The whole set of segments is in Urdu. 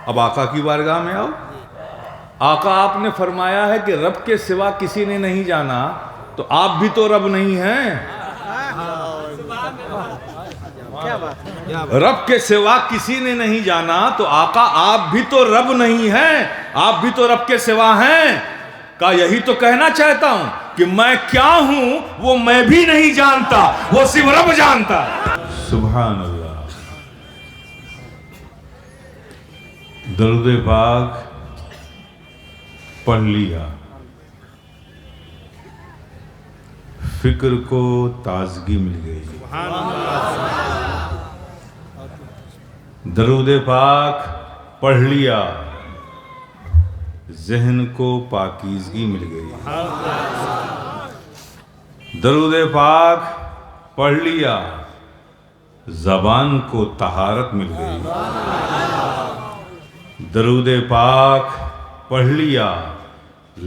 اب آقا کی بارگاہ میں آؤ. آقا آپ نے فرمایا ہے کہ رب کے سوا کسی نے نہیں جانا، تو آپ بھی تو رب نہیں ہیں. رب کے سوا کسی نے نہیں جانا تو آقا آپ بھی تو رب نہیں ہیں، آپ بھی تو رب کے سوا ہیں. کہا یہی تو کہنا چاہتا ہوں کہ میں کیا ہوں وہ میں بھی نہیں جانتا، وہ صرف رب جانتا. سبحان اللہ. درود پاک پڑھ لیا، فکر کو تازگی مل گئی. درود پاک پڑھ لیا، ذہن کو پاکیزگی مل گئی. درود پاک پڑھ لیا، زبان کو طہارت مل گئی. درود پاک پڑھ لیا،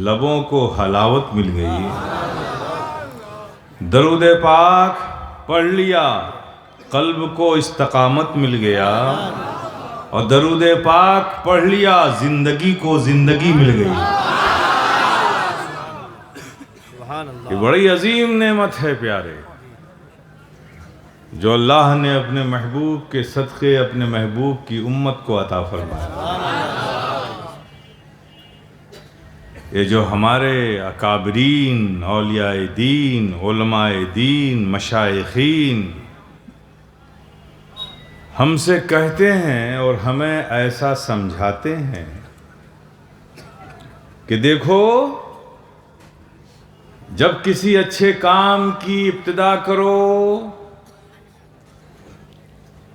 لبوں کو حلاوت مل گئی. درود پاک پڑھ لیا، قلب کو استقامت مل گیا. اور درود پاک پڑھ لیا، زندگی کو زندگی مل گئی. یہ بڑی عظیم نعمت ہے پیارے، جو اللہ نے اپنے محبوب کے صدقے اپنے محبوب کی امت کو عطا فرمایا. یہ جو ہمارے اکابرین، اولیاء دین، علماء دین، مشائخین ہم سے کہتے ہیں اور ہمیں ایسا سمجھاتے ہیں کہ دیکھو، جب کسی اچھے کام کی ابتدا کرو،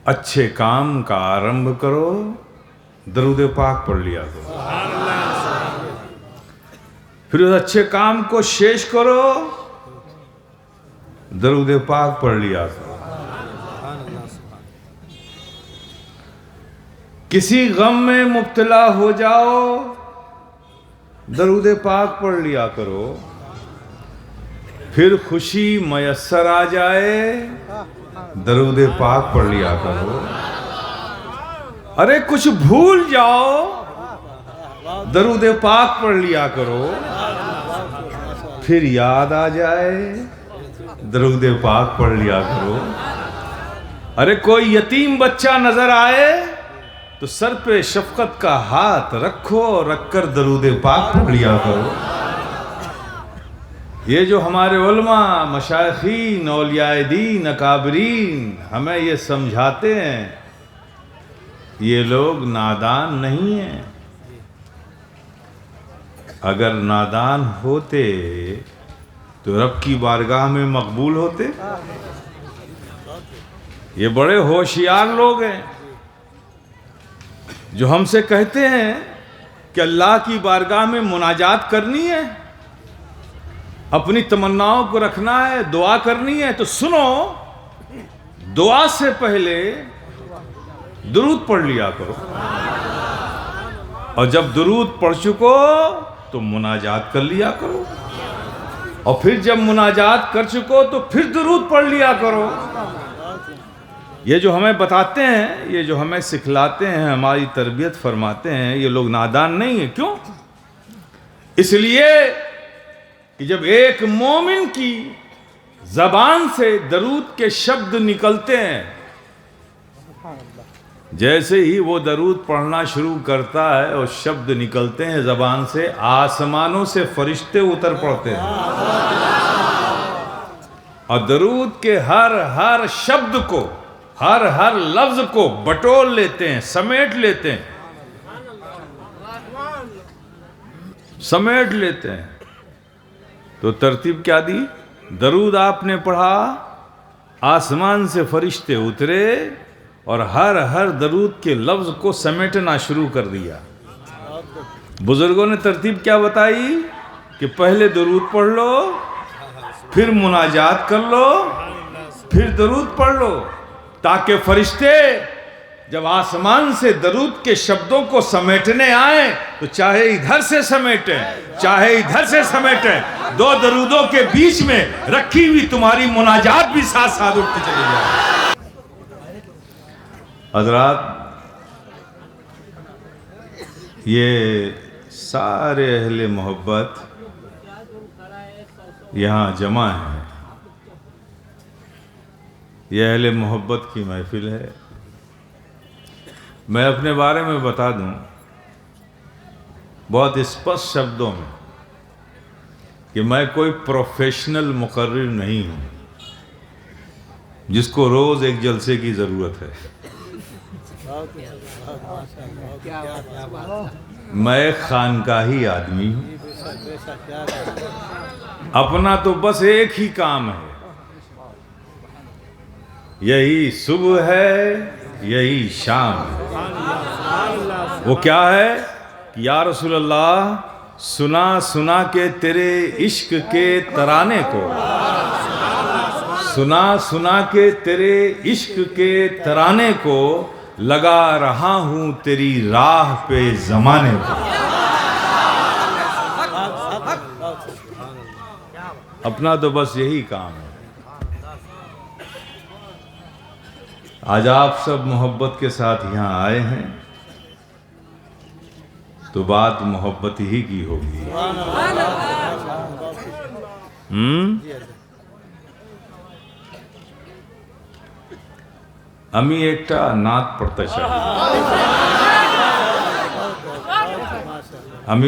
اچھے کام کا آرمبھ کرو، درود پاک پڑھ لیا کرو. پھر اس اچھے کام کو شیش کرو، درود پاک پڑھ لیا کرو. کسی غم میں مبتلا ہو جاؤ، درود پاک پڑھ لیا کرو. پھر خوشی میسر آ جائے، درود پاک پڑھ لیا کرو. ارے کچھ بھول جاؤ، درود پاک پڑھ لیا کرو. پھر یاد آ جائے، درود پاک پڑھ لیا کرو. ارے کوئی یتیم بچہ نظر آئے تو سر پہ شفقت کا ہاتھ رکھو، رکھ کر درود پاک پڑھ لیا کرو. یہ جو ہمارے علماء، مشائخین، اولیاء دین، اکابرین ہمیں یہ سمجھاتے ہیں، یہ لوگ نادان نہیں ہیں. اگر نادان ہوتے تو رب کی بارگاہ میں مقبول ہوتے. یہ بڑے ہوشیار لوگ ہیں جو ہم سے کہتے ہیں کہ اللہ کی بارگاہ میں مناجات کرنی ہے، اپنی تمناؤں کو رکھنا ہے، دعا کرنی ہے. تو سنو، دعا سے پہلے درود پڑھ لیا کرو، اور جب درود پڑھ چکو تو مناجات کر لیا کرو، اور پھر جب مناجات کر چکو تو پھر درود پڑھ لیا کرو. یہ جو ہمیں بتاتے ہیں، یہ جو ہمیں سکھلاتے ہیں، ہماری تربیت فرماتے ہیں، یہ لوگ نادان نہیں ہیں. کیوں؟ اس لیے کہ جب ایک مومن کی زبان سے درود کے شبد نکلتے ہیں، جیسے ہی وہ درود پڑھنا شروع کرتا ہے اور شبد نکلتے ہیں زبان سے، آسمانوں سے فرشتے اتر پڑتے ہیں اور درود کے ہر شبد کو، ہر لفظ کو بٹول لیتے ہیں، سمیٹ لیتے ہیں، سمیٹ لیتے ہیں. تو ترتیب کیا دی؟ درود آپ نے پڑھا، آسمان سے فرشتے اترے اور ہر درود کے لفظ کو سمیٹنا شروع کر دیا. بزرگوں نے ترتیب کیا بتائی کہ پہلے درود پڑھ لو، پھر مناجات کر لو، پھر درود پڑھ لو، تاکہ فرشتے جب آسمان سے درود کے شبدوں کو سمیٹنے آئیں تو چاہے ادھر سے سمیٹیں، چاہے ادھر سے سمیٹیں، دو درودوں کے بیچ میں رکھی ہوئی تمہاری مناجات بھی ساتھ ساتھ اٹھتے چلے جائیں. حضرات، یہ سارے اہل محبت یہاں جمع ہیں. یہ اہل محبت کی محفل ہے. میں اپنے بارے میں بتا دوں بہت اسپشٹ شبدوں میں کہ میں کوئی پروفیشنل مقرر نہیں ہوں جس کو روز ایک جلسے کی ضرورت ہے. میں ایک خانقاہی آدمی ہوں. اپنا تو بس ایک ہی کام ہے، یہی صبح ہے یہی شام ہے. وہ کیا ہے کہ یا رسول اللہ سنا سنا کے تیرے عشق کے ترانے کو، سنا سنا کے تیرے عشق کے ترانے کو، لگا رہا ہوں تیری راہ پہ زمانے کو. اپنا تو بس یہی کام ہے. آج آپ سب محبت کے ساتھ یہاں آئے ہیں تو بات محبت ہی کی ہوگی. আমি একটা নাত পড়তে চাই. আমি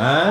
হ্যাঁ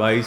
22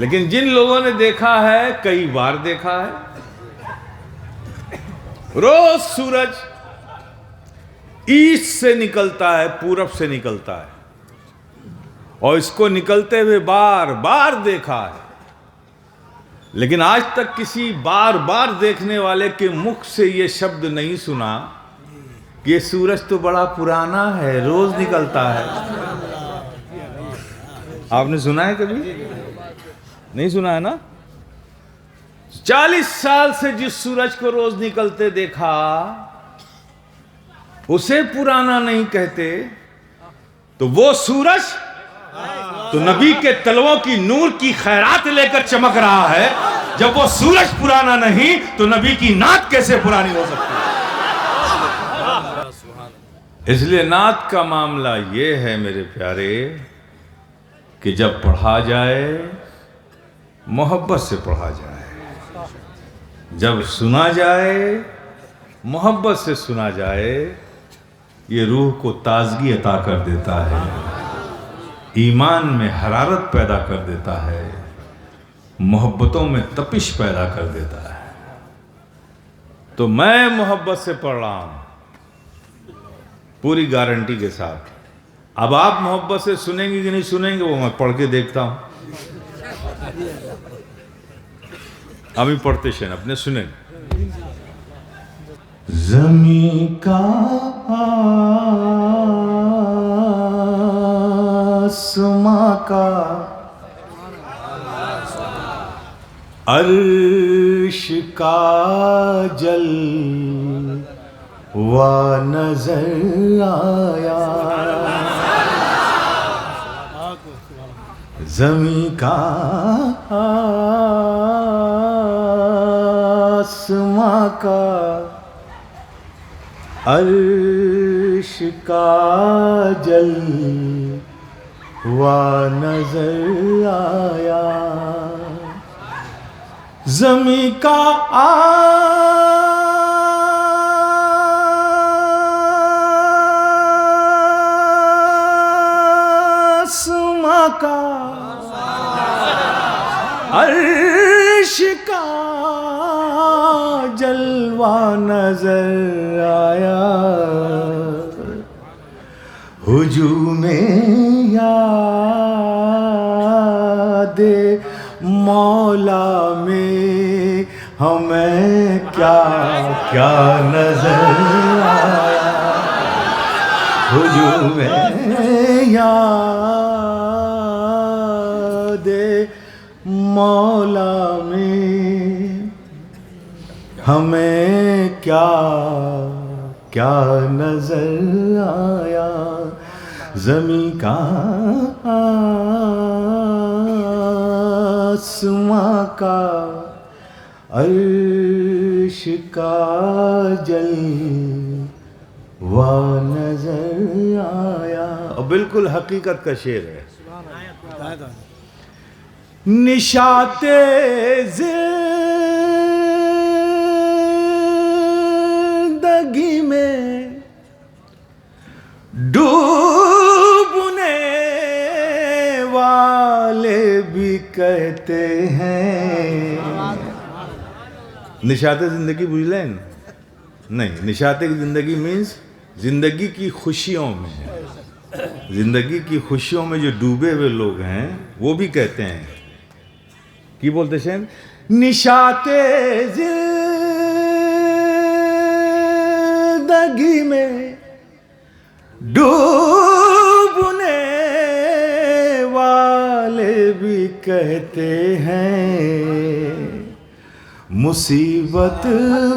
لیکن جن لوگوں نے دیکھا ہے، کئی بار دیکھا ہے، روز سورج ایسٹ سے نکلتا ہے، پورب سے نکلتا ہے، اور اس کو نکلتے ہوئے بار بار دیکھا ہے، لیکن آج تک کسی بار بار دیکھنے والے کے مکھ سے یہ شبد نہیں سنا کہ یہ سورج تو بڑا پرانا ہے، روز نکلتا ہے۔ آپ نے سنا ہے کبھی؟ نہیں سنا ہے نا؟ 40 سال سے جس سورج کو روز نکلتے دیکھا اسے پرانا نہیں کہتے، تو وہ سورج تو نبی کے تلووں کی نور کی خیرات لے کر چمک رہا ہے، جب وہ سورج پرانا نہیں تو نبی کی نعت کیسے پرانی ہو سکتی ہے؟ اس لیے نعت کا معاملہ یہ ہے میرے پیارے کہ جب پڑھا جائے محبت سے پڑھا جائے، جب سنا جائے محبت سے سنا جائے، یہ روح کو تازگی عطا کر دیتا ہے، ایمان میں حرارت پیدا کر دیتا ہے، محبتوں میں تپش پیدا کر دیتا ہے۔ تو میں محبت سے پڑھ رہا ہوں پوری گارنٹی کے ساتھ۔ اب آپ محبت سے سنیں گے کہ نہیں سنیں گے وہ میں پڑھ کے دیکھتا ہوں۔ ابھی پڑھتے شین اپنے سنیں۔ زمین کا آسماں کا عرش کا جلوہ نظر آیا، زمین کا آسماں کا عرش کا جلوہ نظر آیا، زمین کا آسماں کا عرش کا جلوہ نظر آیا، ہجوم یاد مولا میں ہمیں کیا کیا نظر آیا، ہجوم یاد مولا میں ہمیں کیا کیا نظر آیا، زمین کا آسماں کا عرش کا جلوہ نظر آیا۔ اور بالکل حقیقت کا شعر ہے۔ نشاط زندگی میں ڈوبنے والے بھی کہتے ہیں، نشاط زندگی بجھ لیں نہیں، نشاط زندگی مینز زندگی کی خوشیوں میں، زندگی کی خوشیوں میں جو ڈوبے ہوئے لوگ ہیں وہ بھی کہتے ہیں، کی بولتے ہیں نشاط زندگی میں ڈوبنے والے بھی کہتے ہیں، مصیبت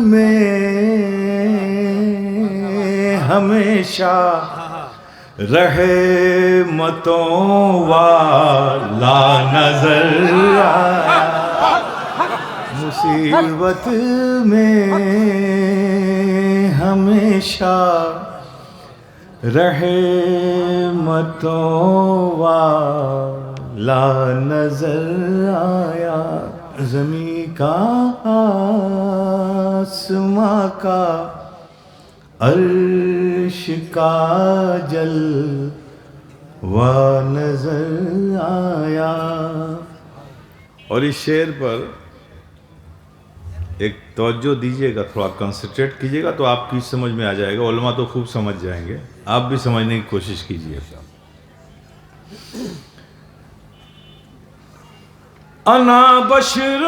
میں ہمیشہ رحمتوں والا نظر آیا، مصیبت میں ہمیشہ رحمتوں والا نظر آیا، زمین کا آسماں کا عرش کا جلوہ نظر آیا، اور اس شعر پر ایک توجہ دیجیے گا، تھوڑا کنسنٹریٹ کیجیے گا تو آپ کی سمجھ میں آ جائے گا. علماء تو خوب سمجھ جائیں گے، آپ بھی سمجھنے کی کوشش کیجیے. انا بشر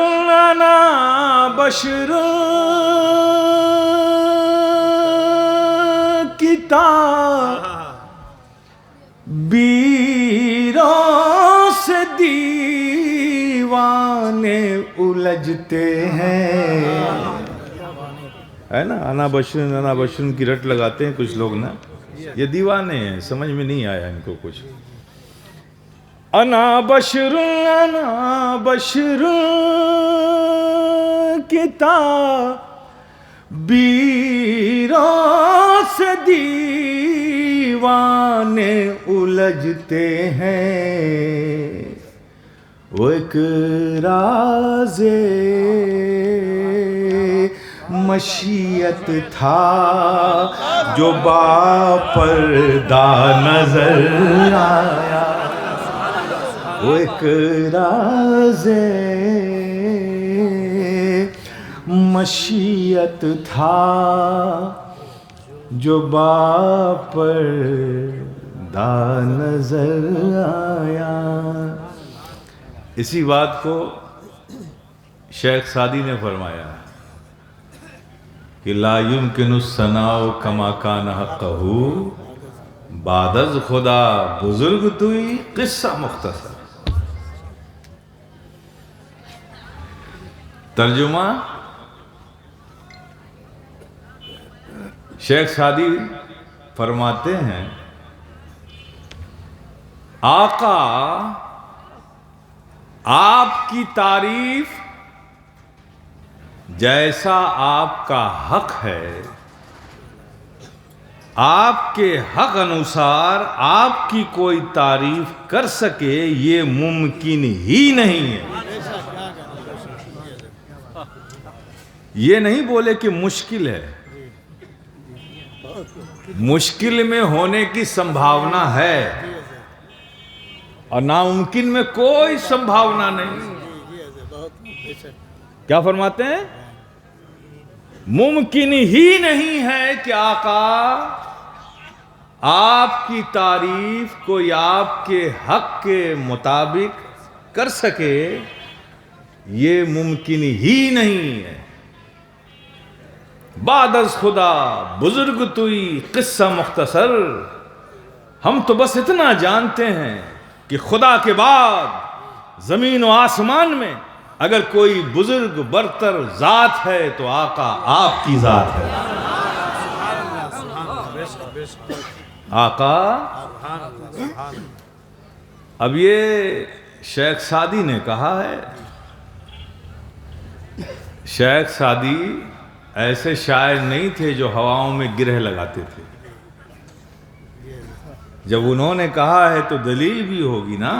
کتابیروں سے دیوانے الجھتے ہیں. ہے نا، انا بشر کی رٹ لگاتے ہیں کچھ لوگ نا، یہ دیوانے ہیں، سمجھ میں نہیں آیا ان کو کچھ. انا بشر کتابیروں سے دیوانے الجھتے ہیں. وہ ایک راز مشیت تھا جو باپردہ نظر آیا. وہ ایک راز مشیت تھا جو باپردہ نظر آیا. اسی بات کو شیخ سعدی نے فرمایا کہ لا يمكن الثناء كما كان حقه بعد از خدا بزرگ توئی قصہ مختصر. ترجمہ شیخ سعدی فرماتے ہیں آقا آپ کی تعریف جیسا آپ کا حق ہے، آپ کے حق انوسار آپ کی کوئی تعریف کر سکے یہ ممکن ہی نہیں ہے. یہ نہیں بولے کہ مشکل ہے، مشکل میں ہونے کی سمبھاونا ہے اور ناممکن میں کوئی سمبھاونا نہیں. کیا فرماتے ہیں؟ ممکن ہی نہیں ہے کہ آقا آپ کی تعریف کوئی آپ کے حق کے مطابق کر سکے، یہ ممکن ہی نہیں ہے. بعد از خدا بزرگ توئی قصہ مختصر. ہم تو بس اتنا جانتے ہیں کہ خدا کے بعد زمین و آسمان میں اگر کوئی بزرگ برتر ذات ہے تو آقا آپ کی ذات ہے. آقا اب یہ شیخ سعدی نے کہا ہے. شیخ سعدی ایسے شاعر نہیں تھے جو ہواؤں میں گرہ لگاتے تھے. جب انہوں نے کہا ہے تو دلیل بھی ہوگی نا.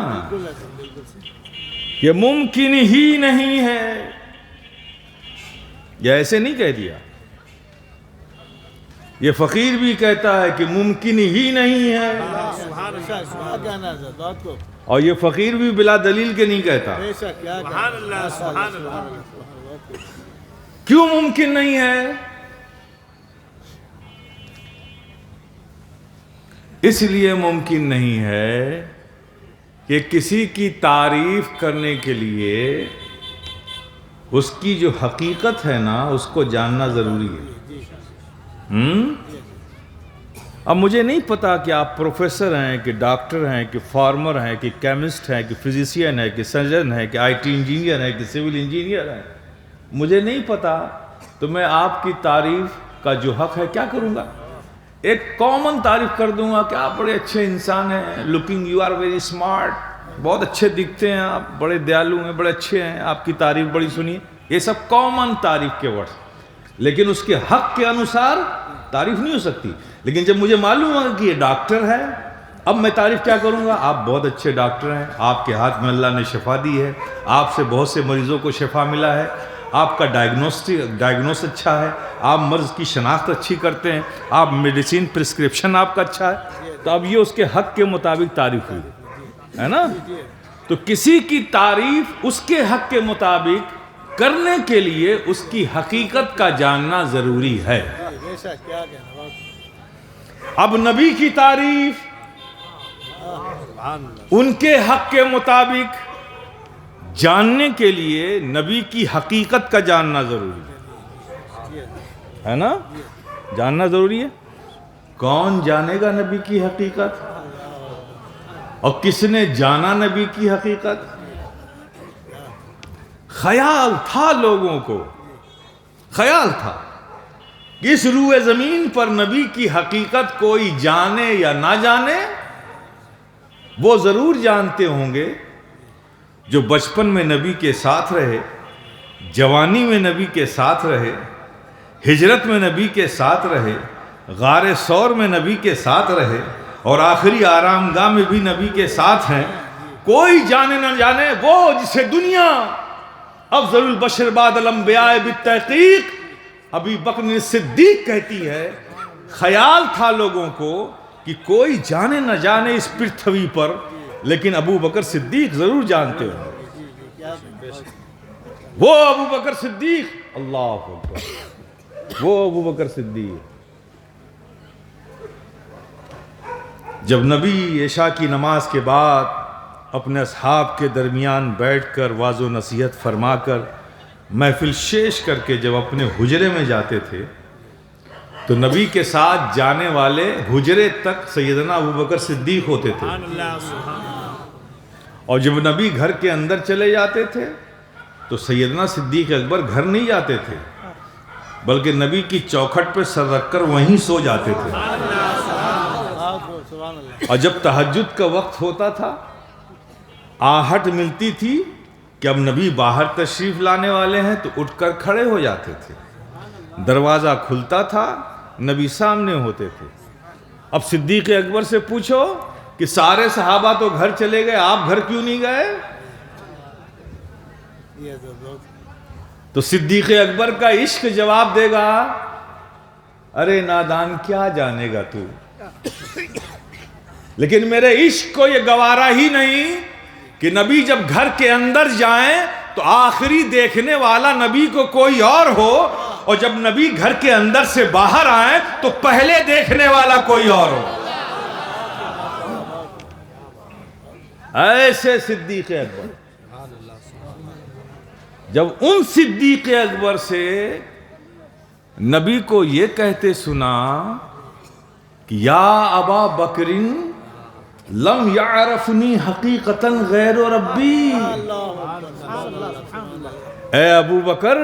یہ ممکن ہی نہیں ہے، یہ ایسے نہیں کہہ دیا. یہ فقیر بھی کہتا ہے کہ ممکن ہی نہیں ہے، اور یہ فقیر بھی بلا دلیل کے نہیں کہتا. کیوں ممکن نہیں ہے؟ اس لیے ممکن نہیں ہے کہ کسی کی تعریف کرنے کے لیے اس کی جو حقیقت ہے نا اس کو جاننا ضروری ہے. اب مجھے نہیں پتا کہ آپ پروفیسر ہیں کہ ڈاکٹر ہیں کہ فارمر ہیں کہ کیمسٹ ہیں کہ فزیشین ہیں کہ سرجن ہیں کہ آئی ٹی انجینئر ہیں کہ سول انجینئر ہیں، مجھے نہیں پتا. تو میں آپ کی تعریف کا جو حق ہے کیا کروں گا؟ ایک کامن تعریف کر دوں گا کہ آپ بڑے اچھے انسان ہیں، looking you are very smart, بہت اچھے دکھتے ہیں آپ، بڑے دیالو ہیں، بڑے اچھے ہیں، آپ کی تعریف بڑی سنی. یہ سب کامن تعریف کے ورڈ، لیکن اس کے حق کے انوسار تعریف نہیں ہو سکتی. لیکن جب مجھے معلوم ہوا کہ یہ ڈاکٹر ہے، اب میں تعریف کیا کروں گا؟ آپ بہت اچھے ڈاکٹر ہیں، آپ کے ہاتھ میں اللہ نے شفا دی ہے، آپ سے بہت سے مریضوں کو شفا ملا ہے، آپ کا ڈائگنوس اچھا ہے، آپ مرض کی شناخت اچھی کرتے ہیں، آپ میڈیسین پرسکرپشن آپ کا اچھا ہے. تو اب یہ اس کے حق کے مطابق تعریف ہوئی ہے نا. تو کسی کی تعریف اس کے حق کے مطابق کرنے کے لیے اس کی حقیقت کا جاننا ضروری ہے. اب نبی کی تعریف ان کے حق کے مطابق جاننے کے لیے نبی کی حقیقت کا جاننا ضروری ہے نا. جاننا ضروری ہے. کون جانے گا نبی کی حقیقت؟ اور کس نے جانا نبی کی حقیقت؟ خیال تھا لوگوں کو، خیال تھا کہ اس روئے زمین پر نبی کی حقیقت کوئی جانے یا نہ جانے، وہ ضرور جانتے ہوں گے جو بچپن میں نبی کے ساتھ رہے، جوانی میں نبی کے ساتھ رہے، ہجرت میں نبی کے ساتھ رہے، غار ثور میں نبی کے ساتھ رہے، اور آخری آرام گاہ میں بھی نبی کے ساتھ ہیں. کوئی جانے نہ جانے، وہ جسے دنیا افضل البشر بعد الانبیاء بالتحقیق ابی بکر صدیق کہتی ہے، خیال تھا لوگوں کو کہ کوئی جانے نہ جانے اس پرتھوی پر، لیکن ابو بکر صدیق ضرور جانتے ہو. وہ ابو بکر صدیق، اللہ اکبر، وہ ابو بکر صدیق جب نبی عشاء کی نماز کے بعد اپنے اصحاب کے درمیان بیٹھ کر واعظ و نصیحت فرما کر محفل شیش کر کے جب اپنے حجرے میں جاتے تھے تو نبی کے ساتھ جانے والے حجرے تک سیدنا ابو بکر صدیق ہوتے تھے. اور جب نبی گھر کے اندر چلے جاتے تھے تو سیدنا صدیق اکبر گھر نہیں جاتے تھے، بلکہ نبی کی چوکھٹ پہ سر رکھ کر وہیں سو جاتے تھے. اور جب تہجد کا وقت ہوتا تھا، آہٹ ملتی تھی کہ اب نبی باہر تشریف لانے والے ہیں تو اٹھ کر کھڑے ہو جاتے تھے. دروازہ کھلتا تھا، نبی سامنے ہوتے تھے. اب صدیق اکبر سے پوچھو کہ سارے صحابہ تو گھر چلے گئے، آپ گھر کیوں نہیں گئے؟ تو صدیق اکبر کا عشق جواب دے گا، ارے نادان کیا جانے گا تو، لیکن میرے عشق کو یہ گوارا ہی نہیں کہ نبی جب گھر کے اندر جائیں تو آخری دیکھنے والا نبی کو کوئی اور ہو، اور جب نبی گھر کے اندر سے باہر آئیں تو پہلے دیکھنے والا کوئی اور ہو. ایسے صدیق اکبر. جب ان صدیق اکبر سے نبی کو یہ کہتے سنا کہ یا ابا بکر لم یعرفنی حقیقتا غیر ربی، اے ابو بکر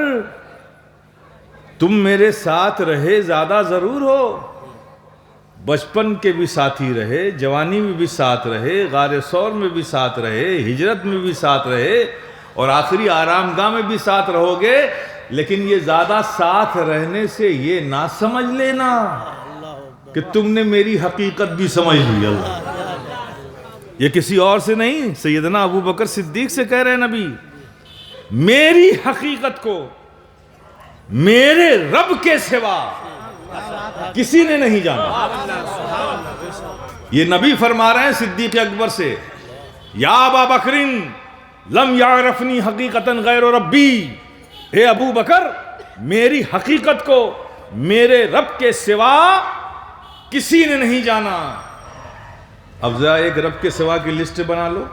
تم میرے ساتھ رہے زیادہ ضرور ہو، بچپن کے بھی ساتھی رہے، جوانی میں بھی ساتھ رہے، غار ثور میں بھی ساتھ رہے، ہجرت میں بھی ساتھ رہے، اور آخری آرام گاہ میں بھی ساتھ رہو گے، لیکن یہ زیادہ ساتھ رہنے سے یہ نہ سمجھ لینا کہ تم نے میری حقیقت بھی سمجھ لی. اللہ، یہ کسی اور سے نہیں، سیدنا ابو بکر صدیق سے کہہ رہے ہیں نبی، میری حقیقت کو میرے رب کے سوا کسی نے نہیں جانا. یہ نبی فرما رہے ہیں صدیق اکبر سے، یا ابا بکر لم یعرفنی حقیقتا غیر ربی، اے ابو بکر میری حقیقت کو میرے رب کے سوا کسی نے نہیں جانا. اب ذرا ایک رب کے سوا کی لسٹ بنا لو.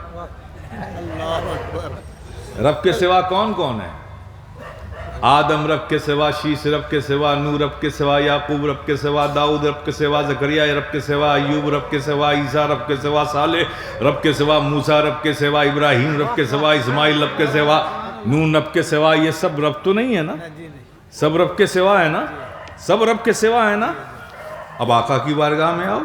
رب کے سوا کون کون ہے؟ آدم رب کے سوا، شیش رب کے سوا، نوح رب کے سوا، یعقوب رب کے سوا، داؤد رب کے سوا، زکریا رب کے سوا، ایوب رب کے سوا، عیسیٰ رب کے سوا، صالح رب کے سوا، موسیٰ رب کے سوا، ابراہیم رب کے سوا، اسماعیل رب کے سوا، نوح رب کے سوا. یہ سب رب تو نہیں ہے نا؟ سب رب کے سوا ہے نا؟ سب رب کے سوا ہے نا؟ اب آقا کی بارگاہ میں آؤ.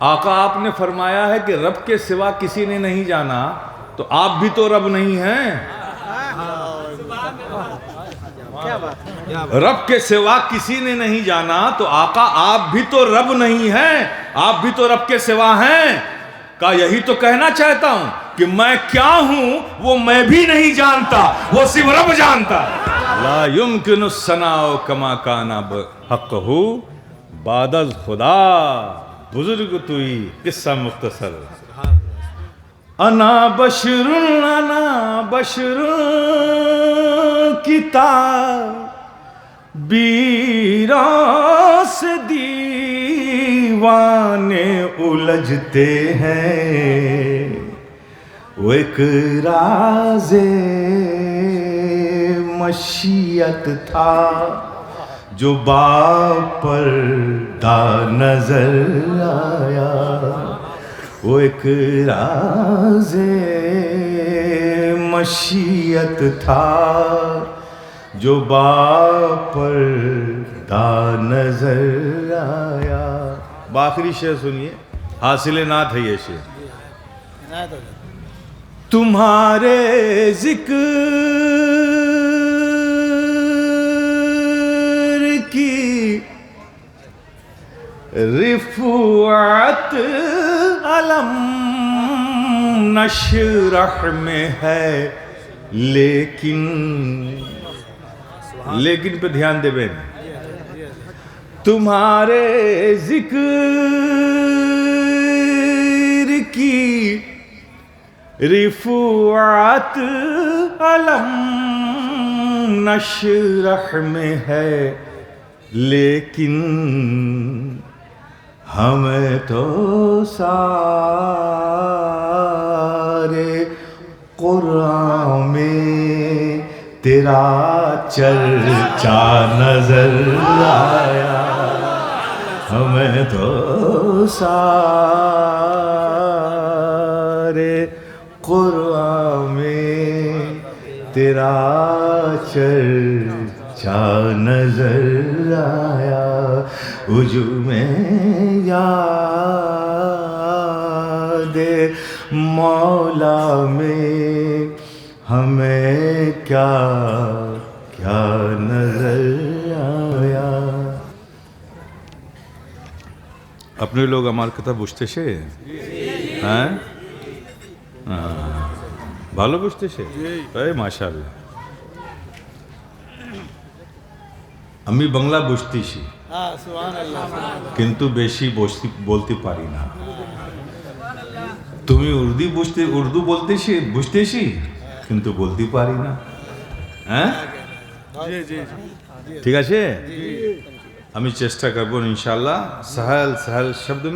آقا آپ نے فرمایا ہے کہ رب کے سوا کسی نے نہیں جانا، تو آپ بھی تو رب نہیں ہیں. رب کے سوا کسی نے نہیں جانا تو آقا آپ بھی تو رب نہیں ہیں، آپ بھی تو رب کے سوا ہیں. کہا یہی تو کہنا چاہتا ہوں کہ میں کیا ہوں وہ میں بھی نہیں جانتا، وہ صرف رب جانتا. لا یمکن الثناء کما کان حقہ بعد از خدا. بزرگ توئی، قصہ مختصر. انا بشر کتابیروں سے دیوانے الجھتے ہیں، وہ ایک راز مشیت تھا جو باب پر دا نظر آیا، وہ ایک راز مشیت تھا جو باب پر دا نظر آیا۔ آخری شعر سنیے، حاصل نعت ہے یہ شعر۔ تمہارے ذکر کی رفعت علم نشرح میں ہے، لیکن پہ دھیان دے بین، تمہارے ذکر کی رفعت علم نشرح میں ہے، لیکن ہمیں تو سارے قرآن میں تیرا چرچا نظر آیا، ہمیں تو سارے قرآن میں تیرا چرچا نظر آیا، ہجوم یاد مولا میں ہمیں کیا کیا نظر آیا۔ اپنے لوگ আমার কথা বুঝতেছে? হ্যাঁ, ভালো বুঝতেছে? এই মাশাআল্লাহ। আমি বাংলা বুঝতেছি, কিন্তু বেশি বলতে পারি না। তুমি উর্দু বুঝতেছি, কিন্তু বলতে পারি না। হ্যাঁ, ঠিক আছে, আমি চেষ্টা করব ইনশাআল্লাহ সহল শব্দ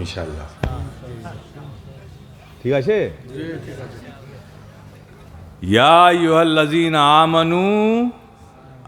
ইনশাআল্লাহ। ঠিক আছে? ইয়া আইয়ুহাল্লাযীনা আমানু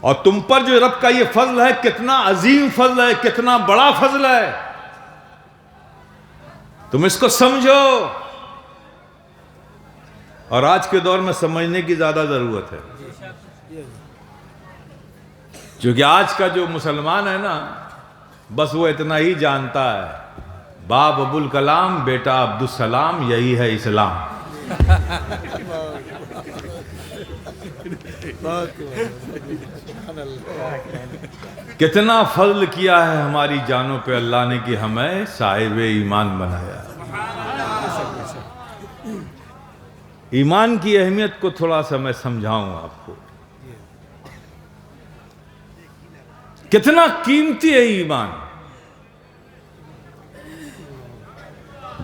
اور تم پر جو رب کا یہ فضل ہے کتنا عظیم فضل ہے، کتنا بڑا فضل ہے، تم اس کو سمجھو. اور آج کے دور میں سمجھنے کی زیادہ ضرورت ہے، کیونکہ آج کا جو مسلمان ہے نا، بس وہ اتنا ہی جانتا ہے، باپ ابوالکلام بیٹا عبدالسلام، یہی ہے اسلام. کتنا فضل کیا ہے ہماری جانوں پہ اللہ نے کہ ہمیں صاحب ایمان بنایا. ایمان کی اہمیت کو تھوڑا سا میں سمجھاؤں آپ کو. کتنا قیمتی ہے ایمان.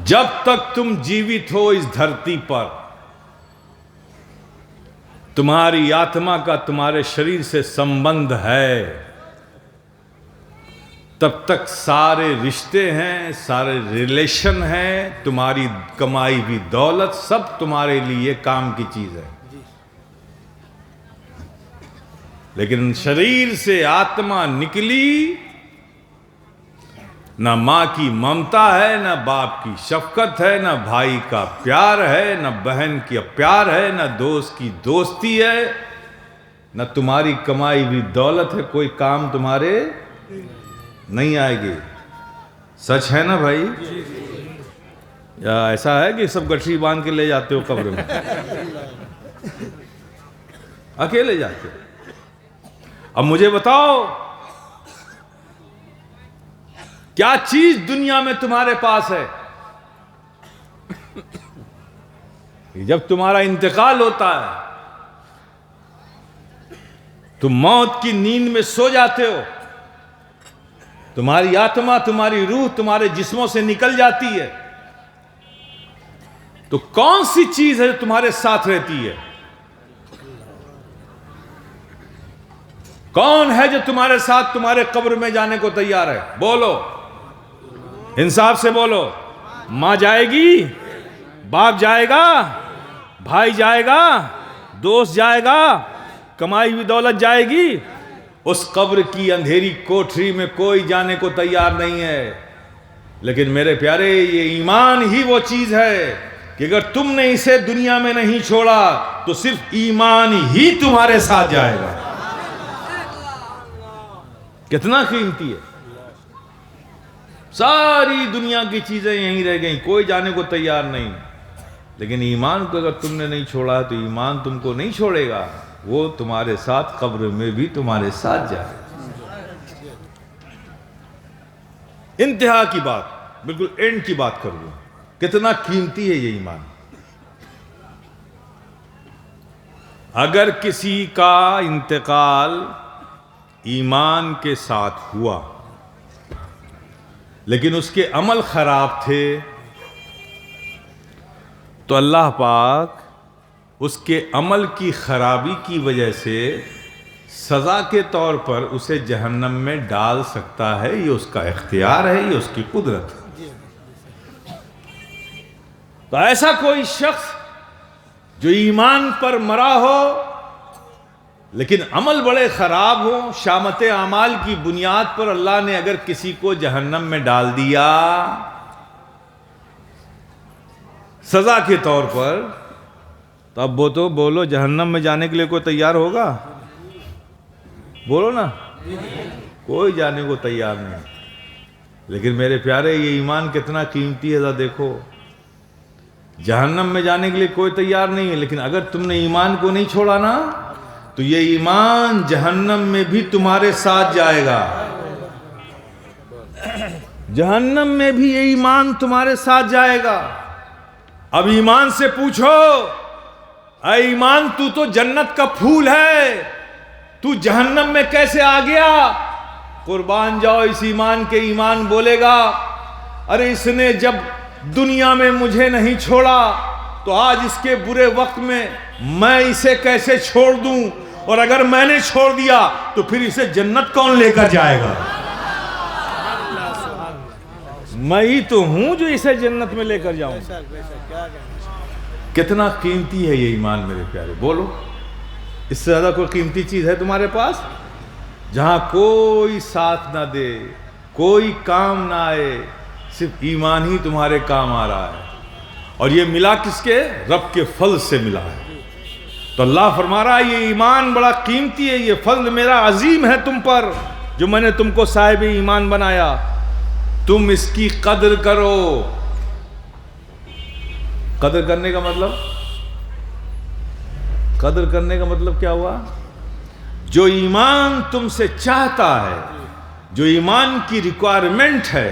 جب تک تم جیوت ہو اس دھرتی پر، تمہاری آتما کا تمہارے شریر سے سمبندھ ہے، تب تک سارے رشتے ہیں، سارے ریلیشن ہیں، تمہاری کمائی ہوئی دولت سب تمہارے لیے کام کی چیز ہے. لیکن شریر سے آتما نکلی، نہ ماں کی ممتا ہے، نہ باپ کی شفقت ہے، نہ بھائی کا پیار ہے، نہ بہن کا پیار ہے، نہ دوست کی دوستی ہے، نہ تمہاری کمائی ہوئی دولت ہے، کوئی کام تمہارے نہیں آئے گی. سچ ہے نا بھائی؟ یا ایسا ہے کہ سب گٹھی باندھ کے لے جاتے ہو قبر میں؟ اکیلے جاتے ہو. اب مجھے بتاؤ، کیا چیز دنیا میں تمہارے پاس ہے؟ جب تمہارا انتقال ہوتا ہے، تم موت کی نیند میں سو جاتے ہو، تمہاری آتما، تمہاری روح تمہارے جسموں سے نکل جاتی ہے، تو کون سی چیز ہے جو تمہارے ساتھ رہتی ہے؟ کون ہے جو تمہارے ساتھ تمہارے قبر میں جانے کو تیار ہے؟ بولو، انصاف سے بولو. ماں جائے گی، باپ جائے گا، بھائی جائے گا، دوست جائے گا، کمائی ہوئی دولت جائے گی. اس قبر کی اندھیری کوٹری میں کوئی جانے کو تیار نہیں ہے. لیکن میرے پیارے، یہ ایمان ہی وہ چیز ہے کہ اگر تم نے اسے دنیا میں نہیں چھوڑا تو صرف ایمان ہی تمہارے ساتھ جائے گا. کتنا قیمتی ہے. ساری دنیا کی چیزیں یہیں رہ گئیں، کوئی جانے کو تیار نہیں. لیکن ایمان کو اگر تم نے نہیں چھوڑا تو ایمان تم کو نہیں چھوڑے گا، وہ تمہارے ساتھ قبر میں بھی تمہارے ساتھ جائے. انتہا کی بات، بالکل اینڈ کی بات کر دوں، کتنا قیمتی ہے یہ ایمان. اگر کسی کا انتقال ایمان کے ساتھ ہوا لیکن اس کے عمل خراب تھے، تو اللہ پاک اس کے عمل کی خرابی کی وجہ سے سزا کے طور پر اسے جہنم میں ڈال سکتا ہے. یہ اس کا اختیار ہے، یہ اس کی قدرت ہے. تو ایسا کوئی شخص جو ایمان پر مرا ہو لیکن عمل بڑے خراب ہوں، شامت اعمال کی بنیاد پر اللہ نے اگر کسی کو جہنم میں ڈال دیا سزا کے طور پر، تو اب وہ تو بولو، جہنم میں جانے کے لیے کوئی تیار ہوگا؟ بولو نا. کوئی جانے کو تیار نہیں. لیکن میرے پیارے، یہ ایمان کتنا قیمتی ہے، ذرا دیکھو. جہنم میں جانے کے لیے کوئی تیار نہیں ہے، لیکن اگر تم نے ایمان کو نہیں چھوڑا نا تو یہ ایمان جہنم میں بھی تمہارے ساتھ جائے گا. جہنم میں بھی یہ ایمان تمہارے ساتھ جائے گا. اب ایمان سے پوچھو، اے ایمان، تو جنت کا پھول ہے، تو جہنم میں کیسے آ گیا؟ قربان جاؤ اس ایمان کے. ایمان بولے گا، ارے اس نے جب دنیا میں مجھے نہیں چھوڑا تو آج اس کے برے وقت میں اسے کیسے چھوڑ دوں؟ اور اگر میں نے چھوڑ دیا تو پھر اسے جنت کون لے کر جائے گا؟ میں ہی تو ہوں جو اسے جنت میں لے کر جاؤں. کتنا قیمتی ہے یہ ایمان میرے پیارے. بولو، اس سے زیادہ کوئی قیمتی چیز ہے تمہارے پاس؟ جہاں کوئی ساتھ نہ دے، کوئی کام نہ آئے، صرف ایمان ہی تمہارے کام آ رہا ہے، اور یہ ملا کس کے؟ رب کے فضل سے ملا ہے۔ تو اللہ فرما رہا ہے یہ ایمان بڑا قیمتی ہے، یہ فضل میرا عظیم ہے تم پر، جو میں نے تم کو صاحب ایمان بنایا، تم اس کی قدر کرو۔ قدر کرنے کا مطلب، قدر کرنے کا مطلب کیا ہوا؟ جو ایمان تم سے چاہتا ہے، جو ایمان کی ریکوائرمنٹ ہے،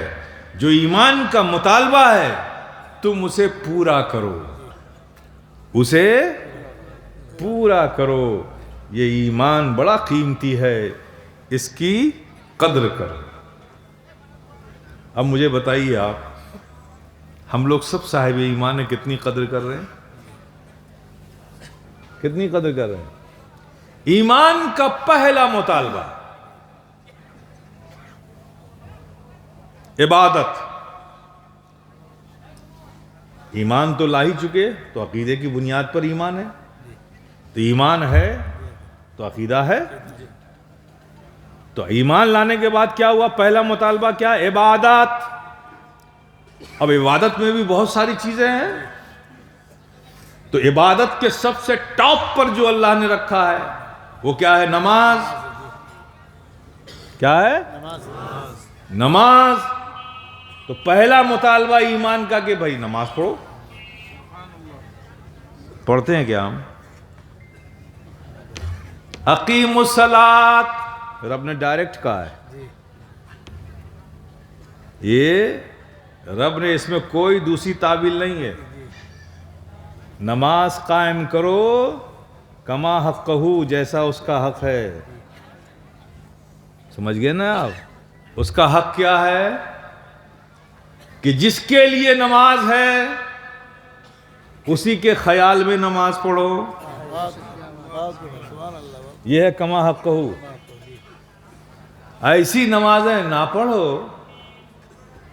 جو ایمان کا مطالبہ ہے، تم اسے پورا کرو، اسے پورا کرو۔ یہ ایمان بڑا قیمتی ہے، اس کی قدر کرو۔ اب مجھے بتائیے آپ، ہم لوگ سب صاحب ایمان ہیں، کتنی قدر کر رہے ہیں؟ کتنی قدر کر رہے ہیں؟ ایمان کا پہلا مطالبہ عبادت۔ ایمان تو لا ہی چکے، تو عقیدے کی بنیاد پر ایمان ہے، تو ایمان ہے تو عقیدہ ہے۔ تو ایمان لانے کے بعد کیا ہوا؟ پہلا مطالبہ کیا؟ عبادت۔ اب عبادت میں بھی بہت ساری چیزیں ہیں، تو عبادت کے سب سے ٹاپ پر جو اللہ نے رکھا ہے وہ کیا ہے؟ نماز۔ کیا ہے؟ نماز۔ تو پہلا مطالبہ ایمان کا کہ بھائی نماز پڑھو۔ پڑھتے ہیں کیا ہم؟ اقیم الصلاۃ، رب نے ڈائریکٹ کہا ہے، یہ رب نے اس میں کوئی دوسری تعبیل نہیں ہے۔ نماز قائم کرو کما حقہ، جیسا اس کا حق ہے۔ سمجھ گئے نا آپ؟ اس کا حق کیا ہے؟ کہ جس کے لیے نماز ہے اسی کے خیال میں نماز پڑھو، یہ ہے کما حقہ۔ ایسی نمازیں نہ پڑھو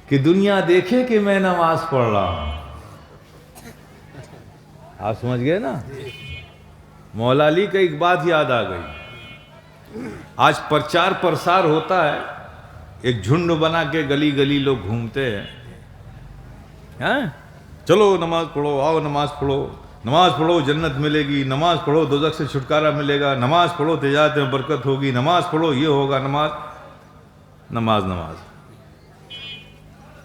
کہ دنیا دیکھے کہ میں نماز پڑھ رہا ہوں۔ آپ سمجھ گئے نا؟ مولا علی کا ایک بات یاد آ گئی۔ آج پرچار پرسار ہوتا ہے، ایک جھنڈ بنا کے گلی گلی لوگ گھومتے ہیں، چلو نماز پڑھو، آؤ نماز پڑھو، نماز پڑھو جنت ملے گی، نماز پڑھو دوزخ سے چھٹکارا ملے گا، نماز پڑھو تجارت میں برکت ہوگی، نماز پڑھو یہ ہوگا۔ نماز نماز نماز،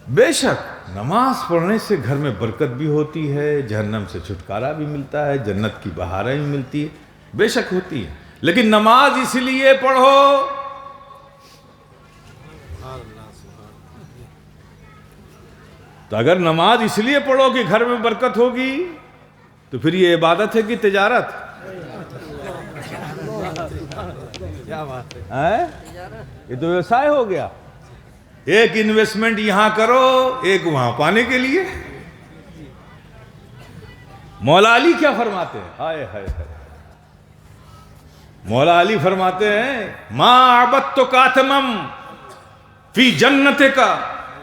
بے شک نماز پڑھنے سے گھر میں برکت بھی ہوتی ہے، جہنم سے چھٹکارا بھی ملتا ہے، جنت کی بہاریں بھی ملتی ہے، بے شک ہوتی ہے، لیکن نماز اس لیے پڑھو تو اگر نماز اس لیے پڑھو کہ گھر میں برکت ہوگی تو پھر یہ عبادت ہے کہ تجارت؟ یہ تو ویوسائے ہو گیا، ایک انویسٹمنٹ یہاں کرو ایک وہاں پانے کے لیے۔ مولا علی کیا فرماتے ہیں؟ ہائے ہائے ہائے، مولا علی فرماتے ہیں ما عبدتک اتمم فی جنتک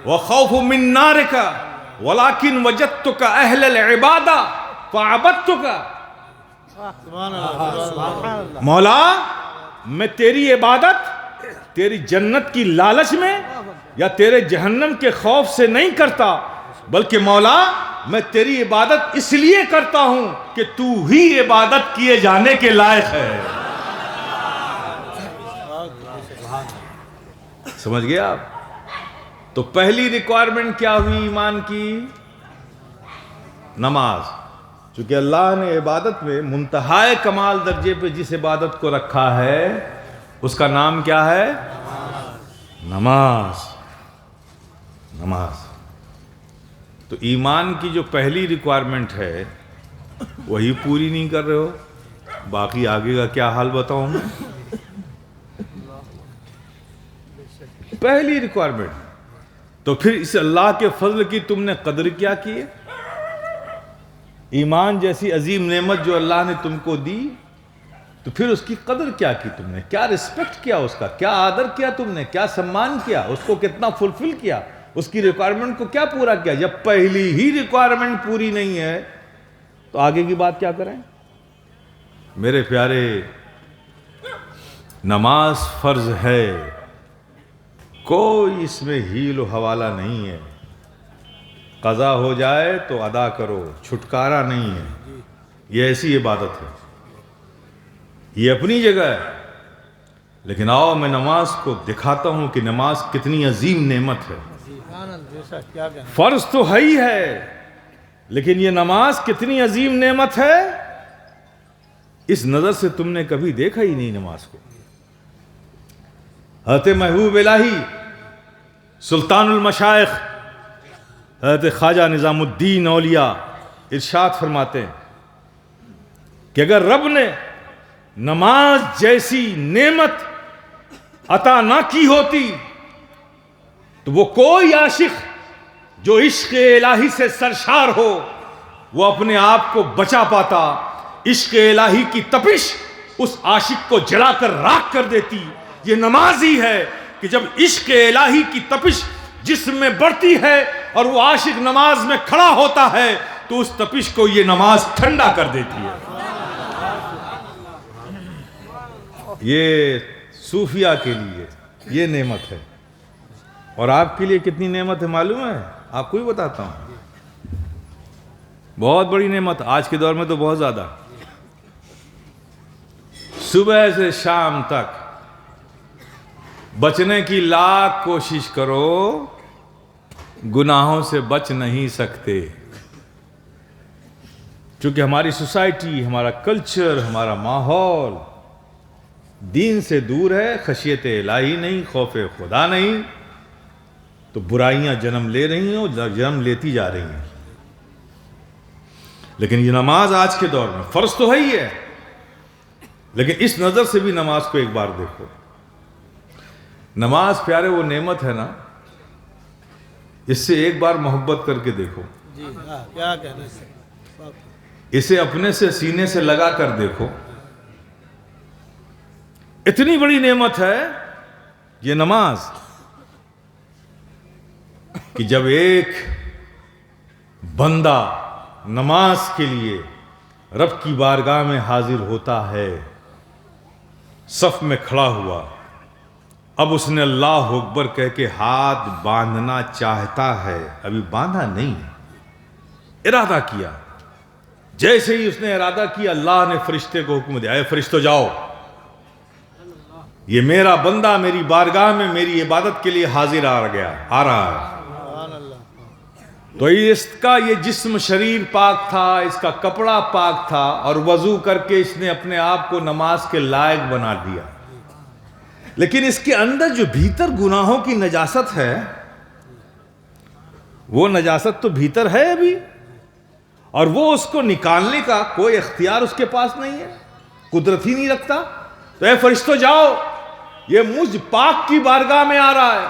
وخوف من نارک ولکن وجدتک اہل العبادہ فعبدتک۔ مولا میں تیری عبادت تیری جنت کی لالچ میں یا تیرے جہنم کے خوف سے نہیں کرتا، بلکہ مولا میں تیری عبادت اس لیے کرتا ہوں کہ تو ہی عبادت کیے جانے کے لائق ہے۔ سمجھ گئے آپ؟ تو پہلی ریکوائرمنٹ کیا ہوئی ایمان کی؟ نماز۔ چونکہ اللہ نے عبادت میں منتہائے کمال درجے پہ جس عبادت کو رکھا ہے اس کا نام کیا ہے؟ نماز۔ نماز۔ تو ایمان کی جو پہلی ریکوائرمنٹ ہے وہی پوری نہیں کر رہے ہو، باقی آگے کا کیا حال بتاؤں میں؟ پہلی ریکوائرمنٹ، تو پھر اس اللہ کے فضل کی تم نے قدر کیا کی ہے؟ ایمان جیسی عظیم نعمت جو اللہ نے تم کو دی، تو پھر اس کی قدر کیا کی تم نے؟ کیا رسپیکٹ کیا اس کا؟ کیا آدر کیا تم نے؟ کیا سمان کیا؟ اس کو کتنا فلفل کیا؟ اس کی ریکوائرمنٹ کو کیا پورا کیا؟ جب پہلی ہی ریکوائرمنٹ پوری نہیں ہے تو آگے کی بات کیا کریں؟ میرے پیارے، نماز فرض ہے، کوئی اس میں ہیل و حوالہ نہیں ہے، قضا ہو جائے تو ادا کرو، چھٹکارا نہیں ہے، یہ ایسی عبادت ہے، یہ اپنی جگہ ہے۔ لیکن آؤ میں نماز کو دکھاتا ہوں کہ نماز کتنی عظیم نعمت ہے۔ جیسا کیا کہنا فرض تو ہے ہی ہے، لیکن یہ نماز کتنی عظیم نعمت ہے، اس نظر سے تم نے کبھی دیکھا ہی نہیں نماز کو۔ حضرت محبوب الہی سلطان المشائخ حضرت خواجہ نظام الدین اولیاء ارشاد فرماتے ہیں کہ اگر رب نے نماز جیسی نعمت عطا نہ کی ہوتی تو وہ کوئی عاشق جو عشق الہی سے سرشار ہو وہ اپنے آپ کو بچا پاتا۔ عشق الہی کی تپش اس عاشق کو جلا کر راکھ کر دیتی۔ یہ نماز ہی ہے کہ جب عشق الہی کی تپش جسم میں بڑھتی ہے اور وہ عاشق نماز میں کھڑا ہوتا ہے تو اس تپش کو یہ نماز ٹھنڈا کر دیتی ہے۔ یہ صوفیہ کے لیے یہ نعمت ہے، اور آپ کے لیے کتنی نعمت ہے معلوم ہے؟ آپ کو ہی بتاتا ہوں، بہت بڑی نعمت، آج کے دور میں تو بہت زیادہ۔ صبح سے شام تک بچنے کی لاکھ کوشش کرو، گناہوں سے بچ نہیں سکتے، چونکہ ہماری سوسائٹی، ہمارا کلچر، ہمارا ماحول دین سے دور ہے، خشیت الہی نہیں، خوف خدا نہیں، تو برائیاں جنم لے رہی ہیں، جنم لیتی جا رہی ہیں۔ لیکن یہ نماز آج کے دور میں فرض تو ہے ہی ہے، لیکن اس نظر سے بھی نماز کو ایک بار دیکھو۔ نماز پیارے وہ نعمت ہے نا، اس سے ایک بار محبت کر کے دیکھو، جی ہاں کیا کہنا ہے اسے اپنے سے سینے سے لگا کر دیکھو۔ اتنی بڑی نعمت ہے یہ نماز کہ جب ایک بندہ نماز کے لیے رب کی بارگاہ میں حاضر ہوتا ہے، صف میں کھڑا ہوا، اب اس نے اللہ اکبر کہہ کے ہاتھ باندھنا چاہتا ہے، ابھی باندھا نہیں، ارادہ کیا، جیسے ہی اس نے ارادہ کیا اللہ نے فرشتے کو حکم دیا، اے فرشتو جاؤ، یہ میرا بندہ میری بارگاہ میں میری عبادت کے لیے حاضر آ رہا ہے۔ سبحان اللہ۔ تو اس کا یہ جسم شریر پاک تھا، اس کا کپڑا پاک تھا، اور وضو کر کے اس نے اپنے آپ کو نماز کے لائق بنا دیا، لیکن اس کے اندر جو بھیتر گناہوں کی نجاست ہے، وہ نجاست تو بھیتر ہے ابھی، اور وہ اس کو نکالنے کا کوئی اختیار اس کے پاس نہیں ہے، قدرت ہی نہیں رکھتا۔ تو اے فرشتوں جاؤ، یہ مجھ پاک کی بارگاہ میں آ رہا ہے،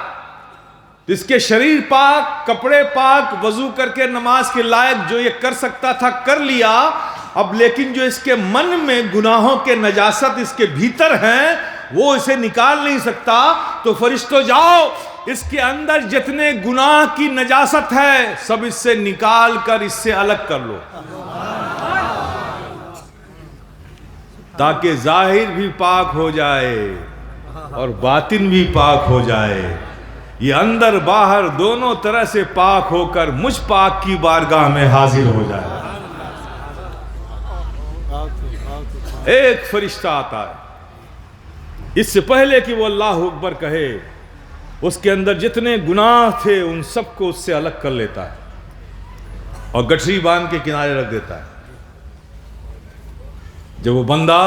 اس کے شریر پاک، کپڑے پاک، وضو کر کے نماز کے لائق جو یہ کر سکتا تھا کر لیا، اب لیکن جو اس کے من میں گناہوں کے نجاست اس کے بھیتر ہیں وہ اسے نکال نہیں سکتا۔ تو فرشتوں جاؤ، اس کے اندر جتنے گناہ کی نجاست ہے سب اس سے نکال کر اس سے الگ کر لو، تاکہ ظاہر بھی پاک ہو جائے اور باطن بھی پاک ہو جائے، یہ اندر باہر دونوں طرح سے پاک ہو کر مجھ پاک کی بارگاہ میں حاضر ہو جائے۔ ایک فرشتہ آتا ہے، اس سے پہلے کہ وہ اللہ اکبر کہے اس کے اندر جتنے گناہ تھے ان سب کو اس سے الگ کر لیتا ہے اور گٹھری باندھ کے کنارے رکھ دیتا ہے۔ جب وہ بندہ